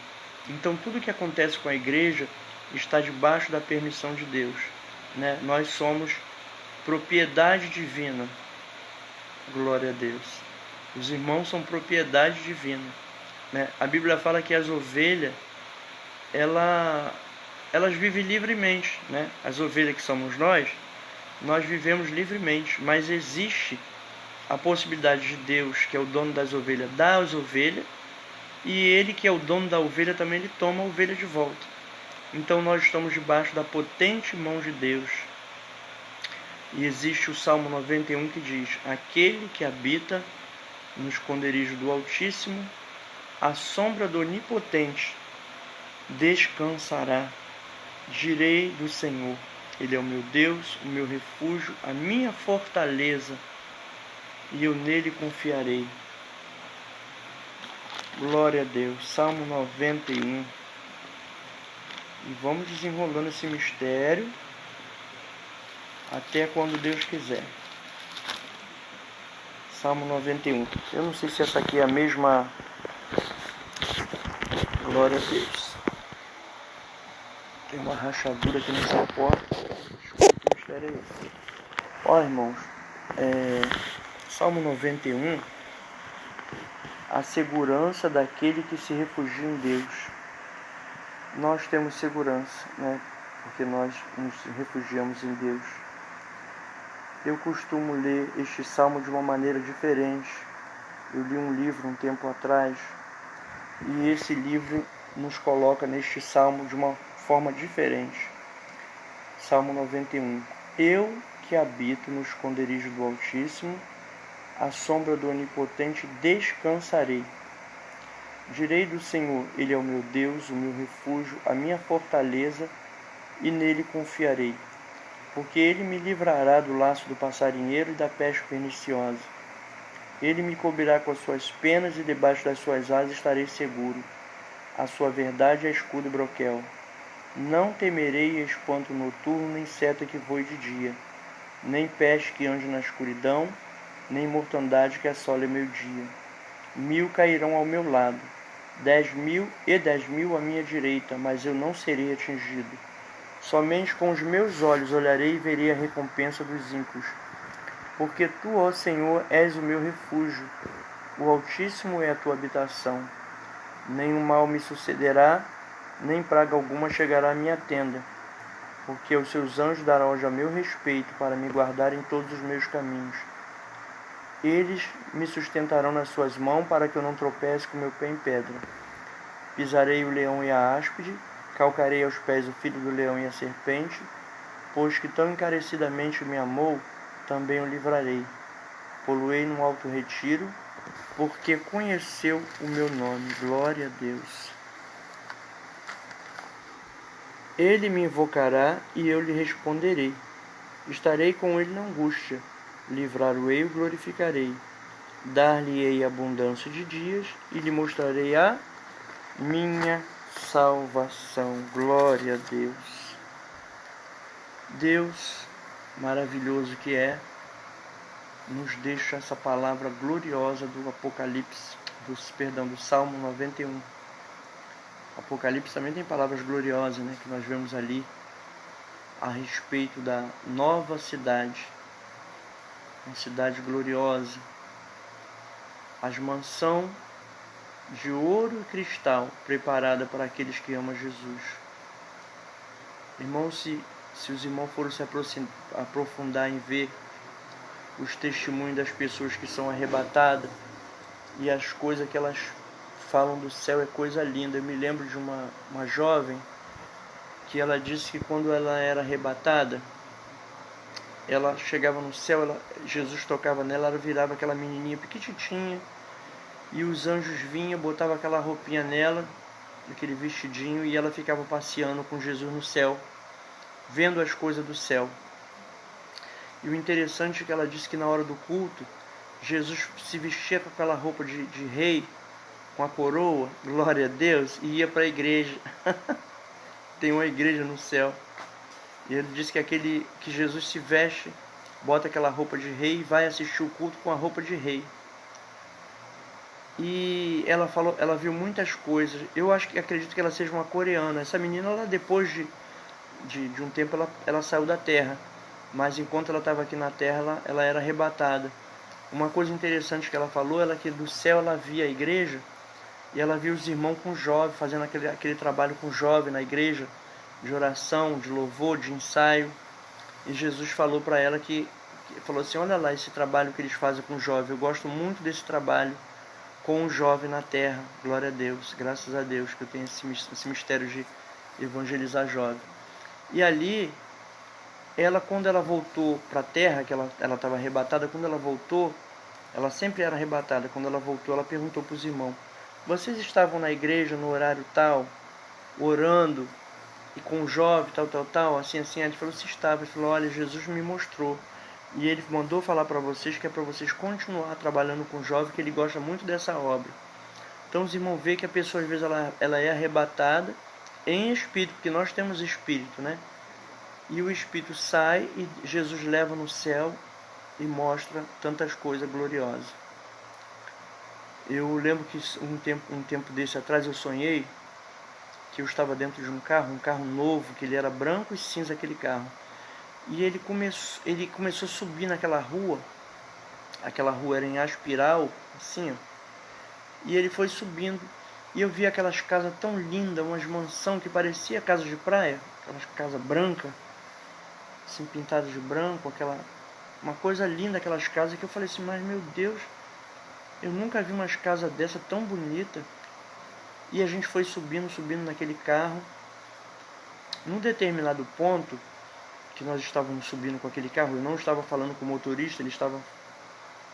Então tudo que acontece com a igreja está debaixo da permissão de Deus, né? Nós somos propriedade divina. Glória a Deus. Os irmãos são propriedade divina, né? A Bíblia fala que as ovelhas, elas vivem livremente, né? As ovelhas que somos nós vivemos livremente, mas existe a possibilidade de Deus, que é o dono das ovelhas, dar as ovelhas, e Ele, que é o dono da ovelha, também Ele toma a ovelha de volta. Então nós estamos debaixo da potente mão de Deus. E existe o Salmo 91 que diz: aquele que habita no esconderijo do Altíssimo, à sombra do Onipotente, descansará. Direi do Senhor, Ele é o meu Deus, o meu refúgio, a minha fortaleza, e eu nele confiarei. Glória a Deus. Salmo 91. E vamos desenrolando esse mistério até quando Deus quiser. Salmo 91. Eu não sei se essa aqui é a mesma. Glória a Deus. Tem uma rachadura aqui nessa porta. Desculpa, que mistério é esse? Ó, irmãos, Salmo 91. A segurança daquele que se refugia em Deus. Nós temos segurança, né? Porque nós nos refugiamos em Deus. Eu costumo ler este salmo de uma maneira diferente. Eu li um livro um tempo atrás e esse livro nos coloca neste salmo de uma forma diferente. Salmo 91. Eu que habito no esconderijo do Altíssimo, à sombra do Onipotente descansarei. Direi do Senhor, Ele é o meu Deus, o meu refúgio, a minha fortaleza, e nele confiarei. Porque Ele me livrará do laço do passarinheiro e da peste perniciosa. Ele me cobrirá com as suas penas e debaixo das suas asas estarei seguro. A sua verdade é escudo e broquel. Não temerei espanto noturno, nem seta que voe de dia, nem peste que ande na escuridão, nem mortandade que assole meio-dia. 1000 cairão ao meu lado, 10.000 à minha direita, mas eu não serei atingido. Somente com os meus olhos olharei e verei a recompensa dos ímpios. Porque tu, ó Senhor, és o meu refúgio, o Altíssimo é a tua habitação. Nenhum mal me sucederá, nem praga alguma chegará à minha tenda, porque os seus anjos darão hoje a meu respeito para me guardar em todos os meus caminhos. Eles me sustentarão nas suas mãos para que eu não tropece com meu pé em pedra. Pisarei o leão e a áspide, calcarei aos pés o filho do leão e a serpente, pois que tão encarecidamente me amou, também o livrarei. Poloei num alto retiro, porque conheceu o meu nome. Glória a Deus. Ele me invocará e eu lhe responderei. Estarei com ele na angústia. Livrar-o-ei e o glorificarei. Dar-lhe-ei abundância de dias e lhe mostrarei a minha salvação. Glória a Deus. Deus maravilhoso que é, nos deixa essa palavra gloriosa do Apocalipse, do Salmo 91. Apocalipse também tem palavras gloriosas, né, que nós vemos ali a respeito da nova cidade, uma cidade gloriosa, as mansões de ouro e cristal preparada para aqueles que amam Jesus. Irmãos, se os irmãos forem se aprofundar em ver os testemunhos das pessoas que são arrebatadas e as coisas que elas falam do céu, é coisa linda. Eu me lembro de uma jovem que ela disse que quando ela era arrebatada, ela chegava no céu, Jesus tocava nela, ela virava aquela menininha pequititinha, e os anjos vinham, botavam aquela roupinha nela, aquele vestidinho, e ela ficava passeando com Jesus no céu, vendo as coisas do céu. E o interessante é que ela disse que na hora do culto, Jesus se vestia com aquela roupa de rei, com a coroa, glória a Deus, e ia para a igreja. Tem uma igreja no céu. E ele disse que Jesus se veste, bota aquela roupa de rei e vai assistir o culto com a roupa de rei. E ela falou, ela viu muitas coisas. Eu acredito que ela seja uma coreana. Essa menina, ela, depois de um tempo, ela saiu da terra. Mas enquanto ela estava aqui na terra, ela era arrebatada. Uma coisa interessante que ela falou era que do céu ela via a igreja e ela via os irmãos com jovem, fazendo aquele trabalho com jovem na igreja, de oração, de louvor, de ensaio. E Jesus falou para ela falou assim, olha lá esse trabalho que eles fazem com jovem, eu gosto muito desse trabalho com o jovem na terra, glória a Deus, graças a Deus que eu tenho esse mistério de evangelizar jovem. E ali, quando ela voltou para a terra, que ela estava arrebatada, quando ela voltou, ela sempre era arrebatada, quando ela voltou, ela perguntou para os irmãos, vocês estavam na igreja no horário tal, orando, e com o jovem, tal, assim, ele falou, se estava, ele falou, olha, Jesus me mostrou, e ele mandou falar para vocês que é para vocês continuar trabalhando com o jovem, que ele gosta muito dessa obra. Então os irmãos veem que a pessoa às vezes ela é arrebatada em espírito, porque nós temos espírito, né? E o espírito sai e Jesus leva no céu e mostra tantas coisas gloriosas. Eu lembro que um tempo desse atrás eu sonhei que eu estava dentro de um carro novo, que ele era branco e cinza, aquele carro. E ele começou a subir naquela rua era em espiral, assim, ó. E ele foi subindo, e eu vi aquelas casas tão lindas, umas mansões que parecia casa de praia, aquelas casas brancas, assim, pintadas de branco, uma coisa linda aquelas casas, que eu falei assim, mas meu Deus, eu nunca vi umas casas dessa tão bonita. E a gente foi subindo naquele carro. Num determinado ponto, que nós estávamos subindo com aquele carro, eu não estava falando com o motorista, ele estava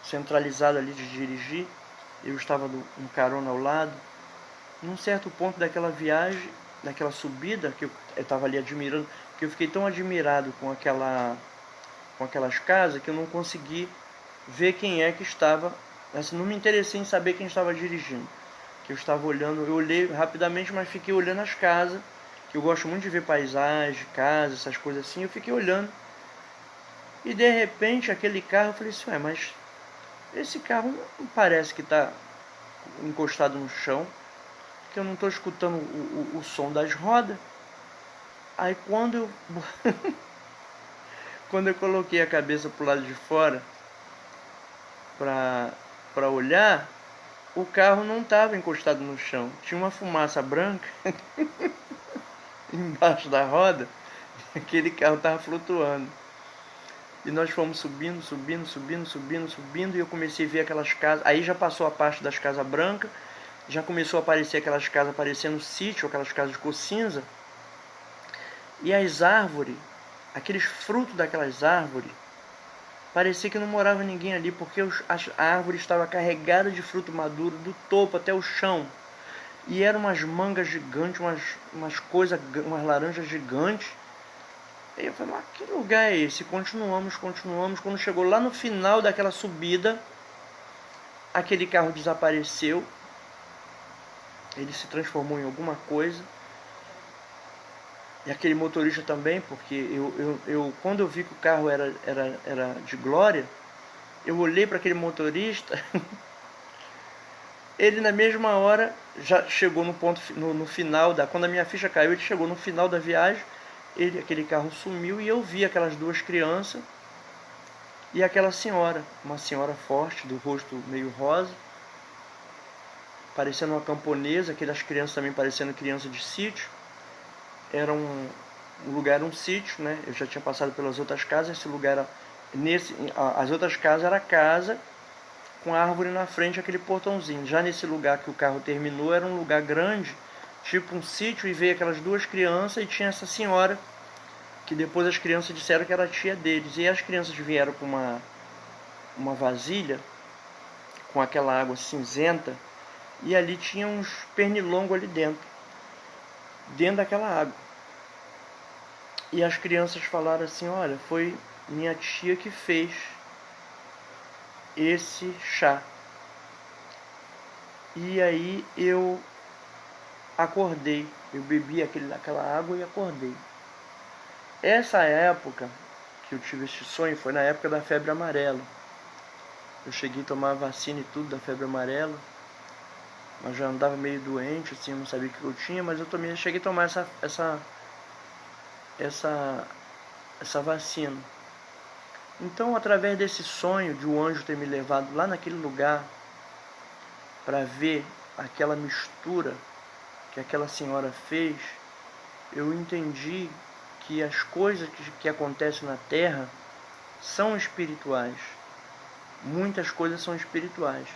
centralizado ali de dirigir, eu estava no carona ao lado. Num certo ponto daquela viagem, daquela subida, que eu estava ali admirando, que eu fiquei tão admirado com aquelas casas, que eu não consegui ver quem é que estava, assim, não me interessei em saber quem estava dirigindo. Que eu estava olhando, eu olhei rapidamente, mas fiquei olhando as casas, que eu gosto muito de ver paisagem, casas, essas coisas assim, eu fiquei olhando. E de repente aquele carro, eu falei assim, ué, mas esse carro não parece que está encostado no chão, que eu não estou escutando o som das rodas. Aí quando eu coloquei a cabeça para o lado de fora para olhar, o carro não estava encostado no chão, tinha uma fumaça branca embaixo da roda, e aquele carro estava flutuando. E nós fomos subindo, e eu comecei a ver aquelas casas. Aí já passou a parte das casas brancas, já começou a aparecer aquelas casas parecendo sítio, aquelas casas de cor cinza. E as árvores, aqueles frutos daquelas árvores, parecia que não morava ninguém ali, porque a árvore estava carregada de fruto maduro, do topo até o chão. E eram umas mangas gigantes, umas laranjas gigantes. Aí eu falei, mas que lugar é esse? Continuamos. Quando chegou lá no final daquela subida, aquele carro desapareceu. Ele se transformou em alguma coisa. E aquele motorista também, porque quando eu vi que o carro era de glória, eu olhei para aquele motorista, ele na mesma hora já chegou no ponto, no final, quando a minha ficha caiu, ele chegou no final da viagem, aquele carro sumiu e eu vi aquelas duas crianças e aquela senhora, uma senhora forte, do rosto meio rosa, parecendo uma camponesa, aquelas crianças também parecendo criança de sítio. Era um lugar, era um sítio, né? Eu já tinha passado pelas outras casas, esse lugar era... as outras casas era casa com árvore na frente, aquele portãozinho. Já nesse lugar que o carro terminou, era um lugar grande, tipo um sítio, e veio aquelas duas crianças e tinha essa senhora, que depois as crianças disseram que era a tia deles. E as crianças vieram com uma vasilha, com aquela água cinzenta, e ali tinha uns pernilongos ali dentro daquela água. E as crianças falaram assim: olha, foi minha tia que fez esse chá. E aí eu acordei, eu bebi aquela água e acordei. Essa época que eu tive esse sonho foi na época da febre amarela. Eu cheguei a tomar vacina e tudo da febre amarela, mas já andava meio doente, assim, não sabia o que eu tinha, mas eu cheguei a tomar essa vacina. Então, através desse sonho de um anjo ter me levado lá naquele lugar para ver aquela mistura que aquela senhora fez, eu entendi que as coisas que acontecem na Terra são espirituais. Muitas coisas são espirituais.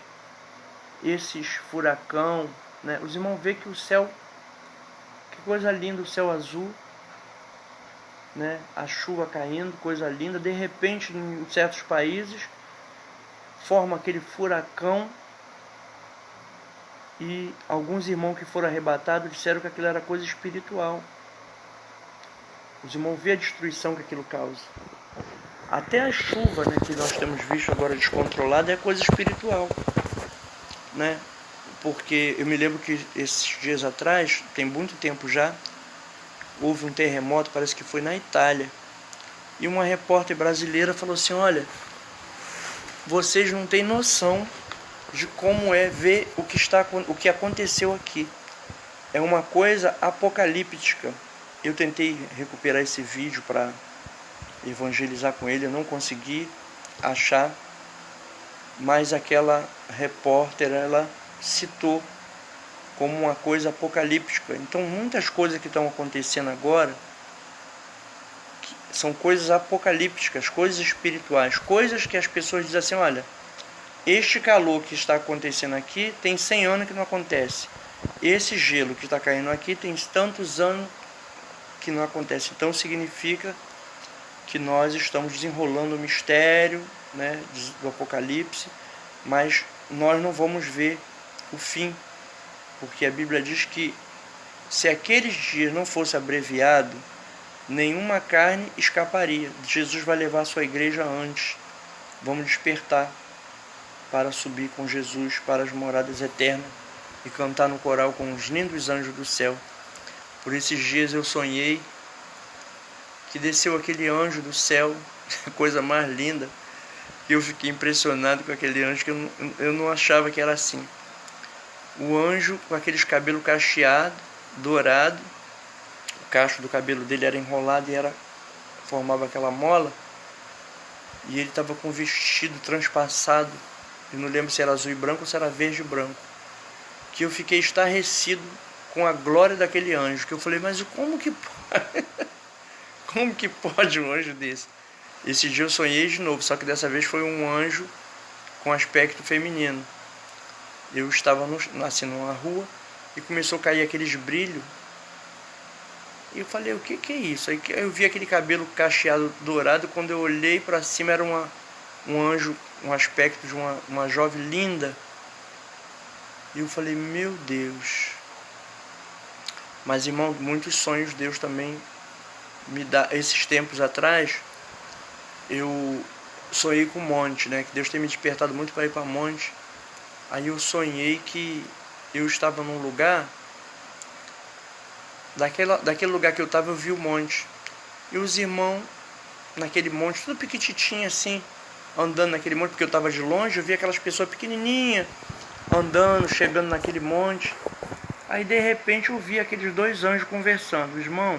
Esses furacão, né? Os irmãos veem que o céu, que coisa linda, o céu azul, né? A chuva caindo, coisa linda. De repente, em certos países, forma aquele furacão, e alguns irmãos que foram arrebatados disseram que aquilo era coisa espiritual. Os irmãos veem a destruição que aquilo causa. Até a chuva, né, que nós temos visto agora descontrolada, é coisa espiritual, né? Porque eu me lembro que esses dias atrás, tem muito tempo já, houve um terremoto, parece que foi na Itália, e uma repórter brasileira falou assim: olha, vocês não têm noção de como é ver o que aconteceu aqui. É uma coisa apocalíptica. Eu tentei recuperar esse vídeo para evangelizar com ele, eu não consegui achar, mas aquela repórter, ela citou como uma coisa apocalíptica. Então, muitas coisas que estão acontecendo agora são coisas apocalípticas, coisas espirituais, coisas que as pessoas dizem assim: olha, este calor que está acontecendo aqui tem 100 anos que não acontece. Esse gelo que está caindo aqui tem tantos anos que não acontece. Então significa que nós estamos desenrolando o mistério, né, do Apocalipse, mas nós não vamos ver o fim, porque a Bíblia diz que se aqueles dias não fosse abreviado, nenhuma carne escaparia. Jesus vai levar a sua igreja antes. Vamos despertar para subir com Jesus para as moradas eternas e cantar no coral com os lindos anjos do céu. Por esses dias eu sonhei que desceu aquele anjo do céu, a coisa mais linda, e eu fiquei impressionado com aquele anjo, que eu não achava que era assim. O anjo com aqueles cabelos cacheados, dourado, o cacho do cabelo dele era enrolado e formava aquela mola, e ele estava com um vestido transpassado, eu não lembro se era azul e branco ou se era verde e branco, que eu fiquei estarrecido com a glória daquele anjo, que eu falei: mas como que pode? Como que pode um anjo desse? Esse dia eu sonhei de novo, só que dessa vez foi um anjo com aspecto feminino. Eu estava assim, numa rua, e começou a cair aqueles brilhos, e eu falei: o que é isso? Aí eu vi aquele cabelo cacheado dourado, quando eu olhei para cima era um anjo, um aspecto de uma jovem linda. E eu falei: meu Deus. Mas, irmão, muitos sonhos Deus também me dá. Esses tempos atrás, eu sonhei com monte, né? Que Deus tem me despertado muito para ir para monte. Aí eu sonhei que eu estava num lugar, daquele lugar que eu estava, eu vi o monte. E os irmãos naquele monte, tudo pequititinho assim, andando naquele monte, porque eu estava de longe, eu vi aquelas pessoas pequenininhas andando, chegando naquele monte. Aí de repente eu vi aqueles dois anjos conversando. Irmão,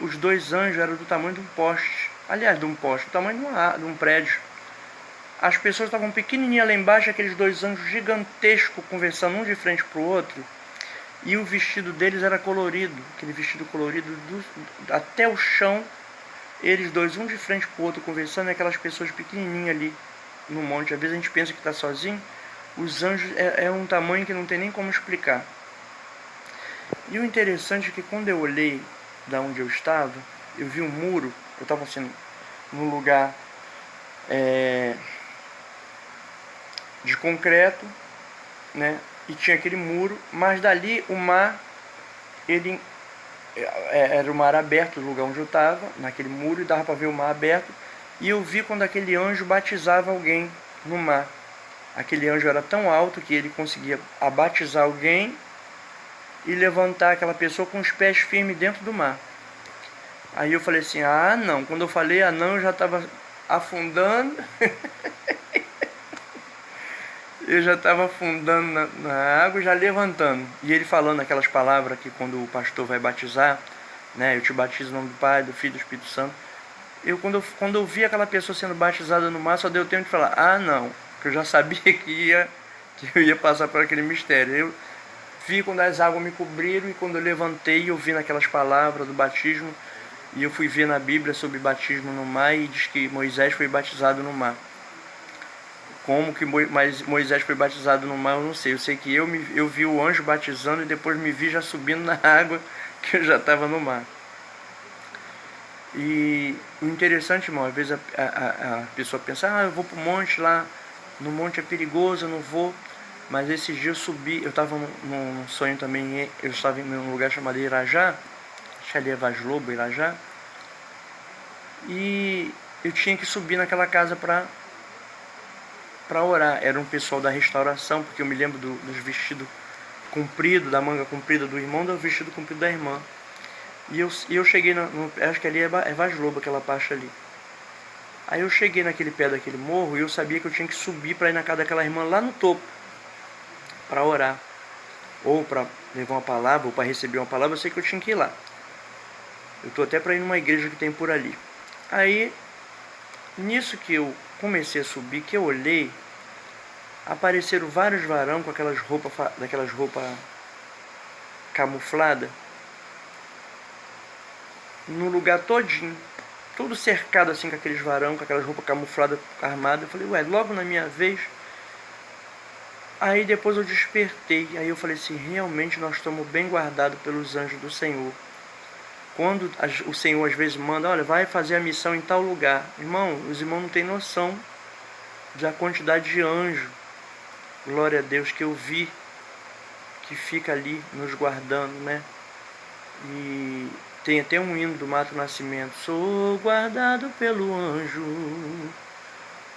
os dois anjos eram do tamanho de um poste. Aliás, de um poste, do tamanho de um prédio. as pessoas estavam pequenininhas lá embaixo, aqueles dois anjos gigantescos conversando um de frente para o outro, e o vestido deles era colorido, aquele vestido colorido até o chão, eles dois, um de frente para o outro conversando, e aquelas pessoas pequenininhas ali no monte. Às vezes a gente pensa que está sozinho, os anjos é um tamanho que não tem nem como explicar. E o interessante é que quando eu olhei da onde eu estava, eu vi um muro, eu estava assim, num lugar de concreto, né? E tinha aquele muro, mas dali o mar, ele era o mar aberto, o lugar onde eu estava, naquele muro, e dava para ver o mar aberto. E eu vi quando aquele anjo batizava alguém no mar. Aquele anjo era tão alto que ele conseguia batizar alguém e levantar aquela pessoa com os pés firmes dentro do mar. Aí eu falei assim, ah não, quando eu falei ah não, eu já estava afundando. Eu já estava afundando na água e já levantando. E ele falando aquelas palavras que quando o pastor vai batizar, né, eu te batizo em nome do Pai, do Filho e do Espírito Santo. Quando eu vi aquela pessoa sendo batizada no mar, só deu tempo de falar, ah não, que eu já sabia que eu ia passar por aquele mistério. Eu vi quando as águas me cobriram, e quando eu levantei, eu vi naquelas palavras do batismo, e eu fui ver na Bíblia sobre batismo no mar, e diz que Moisés foi batizado no mar. Como que Moisés foi batizado no mar, eu não sei. Eu sei que eu vi o anjo batizando, e depois me vi já subindo na água, que eu já estava no mar. E o interessante, irmão, às vezes a pessoa pensa, eu vou pro monte lá, no monte é perigoso, eu não vou. Mas esses dias eu subi, eu estava num sonho também, eu estava em um lugar chamado Irajá, acho que ali é Vaz Lobo, Irajá. E eu tinha que subir naquela casa para orar. Era um pessoal da restauração, porque eu me lembro dos vestidos compridos, da manga comprida do irmão, do vestido comprido da irmã. E eu cheguei, acho que ali é Vaz Lobo, aquela parte ali. Aí eu cheguei naquele pé daquele morro, e eu sabia que eu tinha que subir para ir na casa daquela irmã lá no topo, para orar, ou para levar uma palavra, ou para receber uma palavra. Eu sei que eu tinha que ir lá. Eu estou até para ir numa igreja que tem por ali. Aí, nisso que eu comecei a subir, que eu olhei, apareceram vários varão com aquelas roupas camufladas, no lugar todinho, tudo cercado assim com aqueles varão, com aquelas roupas camufladas, armadas. Eu falei, ué, logo na minha vez. Aí depois eu despertei, aí eu falei assim, realmente nós estamos bem guardados pelos anjos do Senhor. Quando o Senhor às vezes manda, olha, vai fazer a missão em tal lugar. Irmão, os irmãos não têm noção da quantidade de anjo, glória a Deus, que eu vi, que fica ali nos guardando, né? E tem até um hino do Mato Nascimento, sou guardado pelo anjo,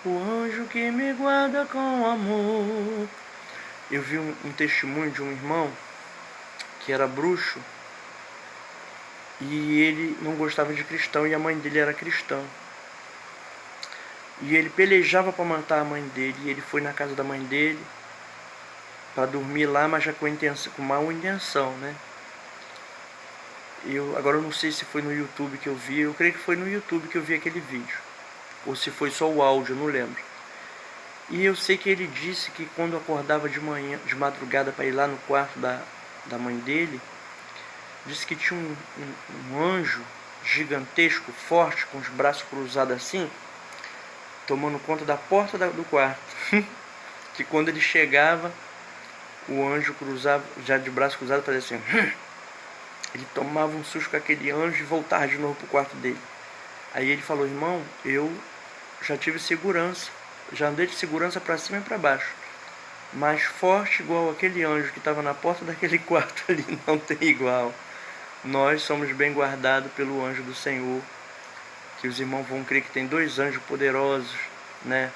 o anjo que me guarda com amor. Eu vi um testemunho de um irmão que era bruxo, e ele não gostava de cristão, e a mãe dele era cristã. E ele pelejava para matar a mãe dele, e ele foi na casa da mãe dele para dormir lá, mas já com má intenção, né? Agora eu não sei se foi no YouTube que eu vi, eu creio que foi no YouTube que eu vi aquele vídeo, ou se foi só o áudio, eu não lembro. E eu sei que ele disse que quando acordava de manhã, de madrugada, para ir lá no quarto da mãe dele, disse que tinha um anjo gigantesco, forte, com os braços cruzados assim, tomando conta da porta do quarto. Que quando ele chegava, o anjo cruzava, já de braço cruzado, fazia assim. Ele tomava um susto com aquele anjo e voltava de novo para o quarto dele. Aí ele falou, irmão, eu já tive segurança, já andei de segurança para cima e para baixo, mas forte igual aquele anjo que estava na porta daquele quarto ali, não tem igual. Nós somos bem guardados pelo anjo do Senhor, que os irmãos vão crer que tem dois anjos poderosos, né?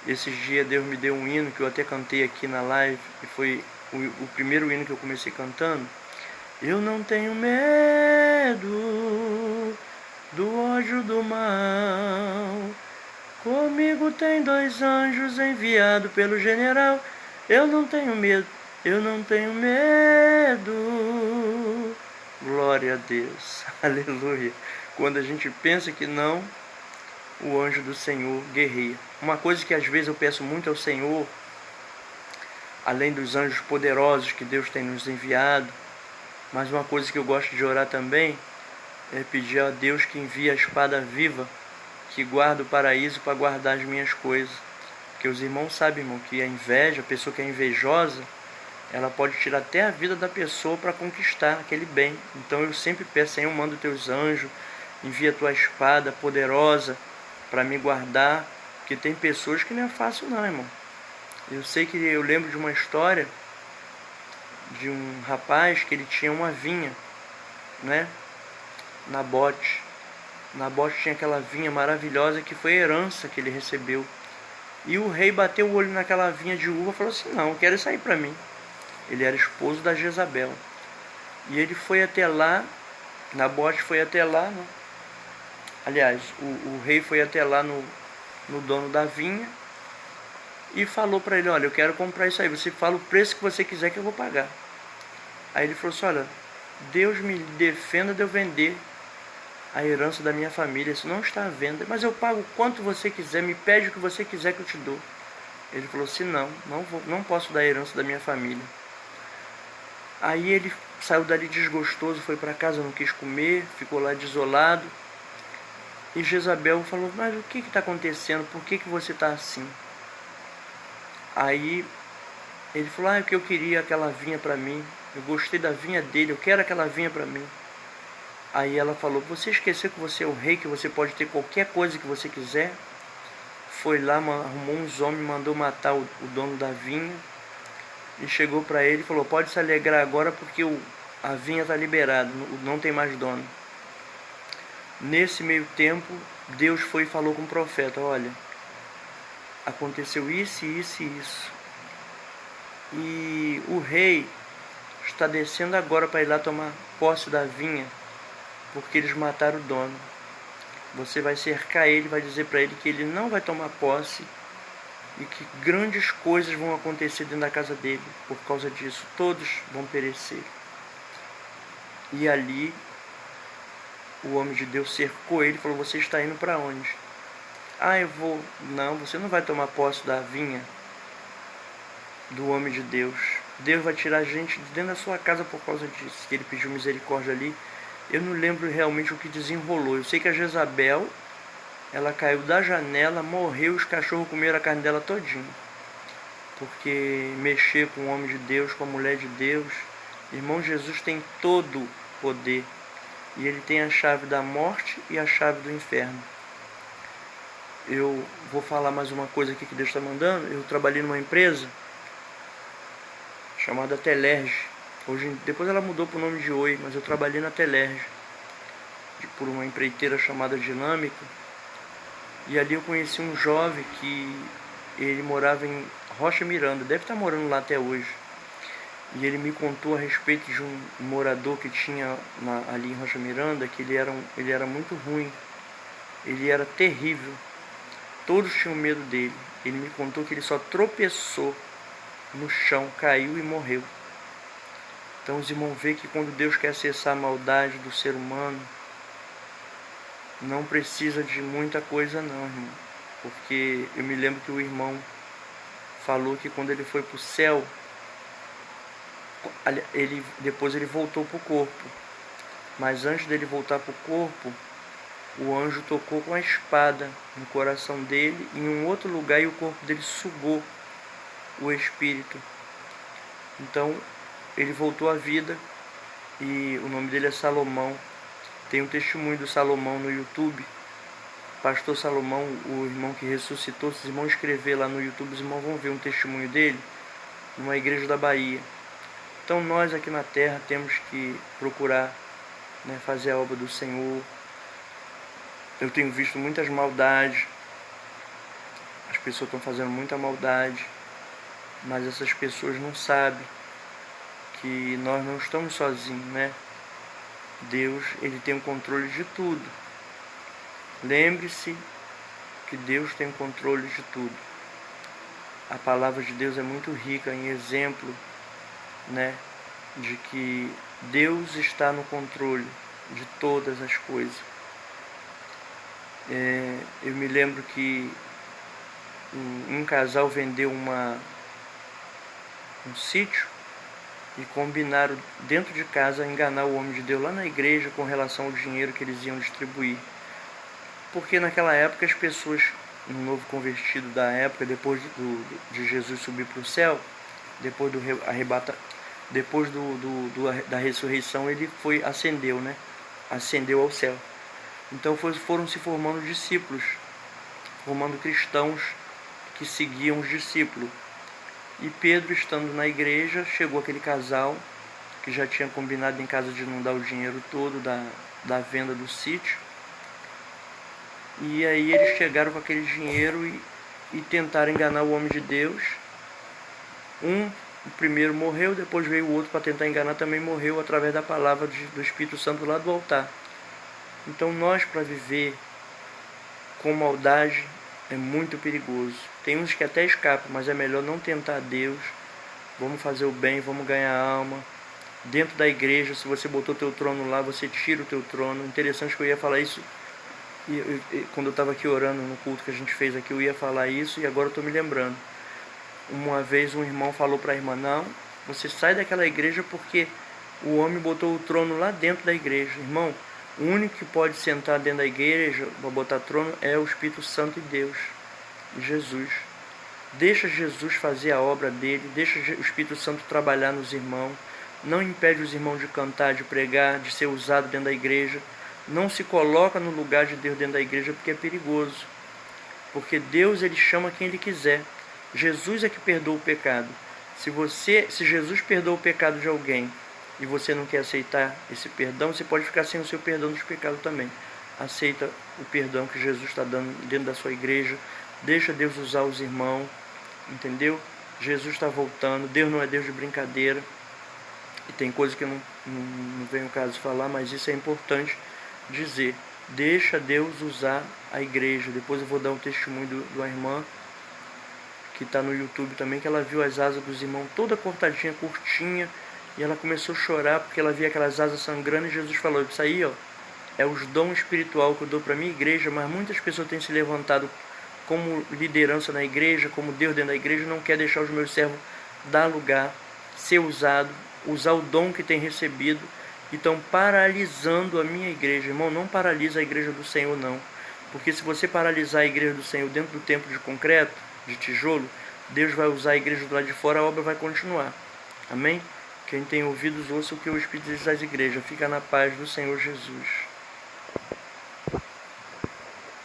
Esses dias Deus me deu um hino que eu até cantei aqui na live, que foi o primeiro hino que eu comecei cantando. Eu não tenho medo do ódio do mal, comigo tem dois anjos enviados pelo general. Eu não tenho medo, eu não tenho medo. Glória a Deus, aleluia. Quando a gente pensa que não, o anjo do Senhor guerreia. Uma coisa que às vezes eu peço muito ao Senhor, além dos anjos poderosos que Deus tem nos enviado, mas uma coisa que eu gosto de orar também é pedir a Deus que envie a espada viva, que guarda o paraíso para guardar as minhas coisas. Porque os irmãos sabem, irmão, que a inveja, a pessoa que é invejosa, ela pode tirar até a vida da pessoa para conquistar aquele bem. Então eu sempre peço, Senhor, manda os teus anjos, envia a tua espada poderosa para me guardar, porque tem pessoas que não é fácil não, irmão. Eu lembro de uma história de um rapaz que ele tinha uma vinha, né? Nabote tinha aquela vinha maravilhosa que foi a herança que ele recebeu. E o rei bateu o olho naquela vinha de uva e falou assim, não, eu quero isso aí para mim. Ele era esposo da Jezabel. E ele foi até lá, Nabote foi até lá, né? Aliás, o rei foi até lá no dono da vinha e falou para ele, olha, eu quero comprar isso aí, você fala o preço que você quiser que eu vou pagar. Aí ele falou assim, olha, Deus me defenda de eu vender a herança da minha família, isso não está à venda, mas eu pago quanto você quiser, me pede o que você quiser que eu te dou. Ele falou assim, não posso dar a herança da minha família. Aí ele saiu dali desgostoso, foi para casa, não quis comer, ficou lá desolado. E Jezabel falou, mas o que está acontecendo? Por que você está assim? Aí ele falou, é que eu queria aquela vinha para mim, eu gostei da vinha dele, eu quero aquela vinha para mim. Aí ela falou, você esqueceu que você é o rei, que você pode ter qualquer coisa que você quiser? Foi lá, arrumou uns homens, mandou matar o dono da vinha. E chegou para ele e falou, pode se alegrar agora porque a vinha está liberada, não tem mais dono. Nesse meio tempo, Deus foi e falou com o profeta, olha, aconteceu isso, isso e isso. E o rei está descendo agora para ir lá tomar posse da vinha, porque eles mataram o dono. Você vai cercar ele, vai dizer para ele que ele não vai tomar posse e que grandes coisas vão acontecer dentro da casa dele. Por causa disso, todos vão perecer. E ali, o homem de Deus cercou ele e falou, você está indo para onde? Eu vou. Não, você não vai tomar posse da vinha do homem de Deus. Deus vai tirar a gente de dentro da sua casa por causa disso. Que ele pediu misericórdia ali. Eu não lembro realmente o que desenrolou. Eu sei que a Jezabel, ela caiu da janela, morreu, os cachorros comeram a carne dela todinha. Porque mexer com o homem de Deus, com a mulher de Deus, irmão, Jesus tem todo o poder. E ele tem a chave da morte e a chave do inferno. Eu vou falar mais uma coisa aqui que Deus está mandando. Eu trabalhei numa empresa chamada Telerge. Depois ela mudou para o nome de Oi, mas eu trabalhei na Telerge por uma empreiteira chamada Dinâmica. E ali eu conheci um jovem que ele morava em Rocha Miranda, deve estar morando lá até hoje. E ele me contou a respeito de um morador que tinha ali em Rocha Miranda, que ele era muito ruim, ele era terrível, todos tinham medo dele. Ele me contou que ele só tropeçou no chão, caiu e morreu. Então os irmãos veem que quando Deus quer acessar a maldade do ser humano, não precisa de muita coisa não, irmão. Porque eu me lembro que o irmão falou que quando ele foi para o céu, depois ele voltou para o corpo. Mas antes dele voltar para o corpo, o anjo tocou com a espada no coração dele em um outro lugar e o corpo dele sugou o espírito. Então ele voltou à vida e o nome dele é Salomão. Tem um testemunho do Salomão no YouTube. Pastor Salomão, o irmão que ressuscitou, se os irmãos escrever lá no YouTube, os irmãos vão ver um testemunho dele numa igreja da Bahia. Então nós aqui na terra temos que procurar, né, fazer a obra do Senhor. Eu tenho visto muitas maldades, as pessoas estão fazendo muita maldade, mas essas pessoas não sabem que nós não estamos sozinhos, né? Deus, ele tem o controle de tudo. Lembre-se que Deus tem o controle de tudo. A palavra de Deus é muito rica em exemplo, né, de que Deus está no controle de todas as coisas. Eu me lembro que um casal vendeu um sítio e combinaram dentro de casa enganar o homem de Deus lá na igreja com relação ao dinheiro que eles iam distribuir. Porque naquela época as pessoas, no novo convertido da época, depois de Jesus subir para o céu, depois da ressurreição, ele ascendeu, né? Ascendeu ao céu. Então foram se formando discípulos, formando cristãos que seguiam os discípulos. E Pedro, estando na igreja, chegou aquele casal que já tinha combinado em casa de não dar o dinheiro todo da venda do sítio. E aí eles chegaram com aquele dinheiro e tentaram enganar o homem de Deus. O primeiro morreu, depois veio o outro para tentar enganar, também morreu através da palavra do Espírito Santo lá do altar. Então nós, para viver com maldade, é muito perigoso. Tem uns que até escapam, mas é melhor não tentar Deus. Vamos fazer o bem, vamos ganhar alma. Dentro da igreja, se você botou teu trono lá, você tira o teu trono. Interessante que eu ia falar isso quando eu estava aqui orando no culto que a gente fez aqui, eu ia falar isso e agora eu estou me lembrando. Uma vez um irmão falou para a irmã: não, você sai daquela igreja porque o homem botou o trono lá dentro da igreja. Irmão, o único que pode sentar dentro da igreja para botar trono é o Espírito Santo de Deus, Jesus. Deixa Jesus fazer a obra dele, deixa o Espírito Santo trabalhar nos irmãos. Não impede os irmãos de cantar, de pregar, de ser usado dentro da igreja. Não se coloca no lugar de Deus dentro da igreja porque é perigoso. Porque Deus, ele chama quem ele quiser. Jesus é que perdoa o pecado. Se Jesus perdoa o pecado de alguém e você não quer aceitar esse perdão, você pode ficar sem o seu perdão dos pecados também. Aceita o perdão que Jesus está dando dentro da sua igreja. Deixa Deus usar os irmãos. Entendeu? Jesus está voltando. Deus não é Deus de brincadeira. E tem coisa que não vem o caso falar, mas isso é importante dizer. Deixa Deus usar a igreja. Depois eu vou dar um testemunho de uma irmã que está no YouTube também, que ela viu as asas dos irmãos toda cortadinha, curtinha, e ela começou a chorar porque ela via aquelas asas sangrando, e Jesus falou: isso aí, ó, é os dons espiritual que eu dou para a minha igreja, mas muitas pessoas têm se levantado como liderança na igreja, como Deus dentro da igreja, não quer deixar os meus servos dar lugar, ser usado, usar o dom que tem recebido, e estão paralisando a minha igreja. Irmão, não paralisa a igreja do Senhor, não. Porque se você paralisar a igreja do Senhor dentro do templo de concreto, de tijolo, Deus vai usar a igreja do lado de fora, a obra vai continuar. Amém? Quem tem ouvidos, ouça o que o Espírito diz às igrejas. Fica na paz do Senhor Jesus.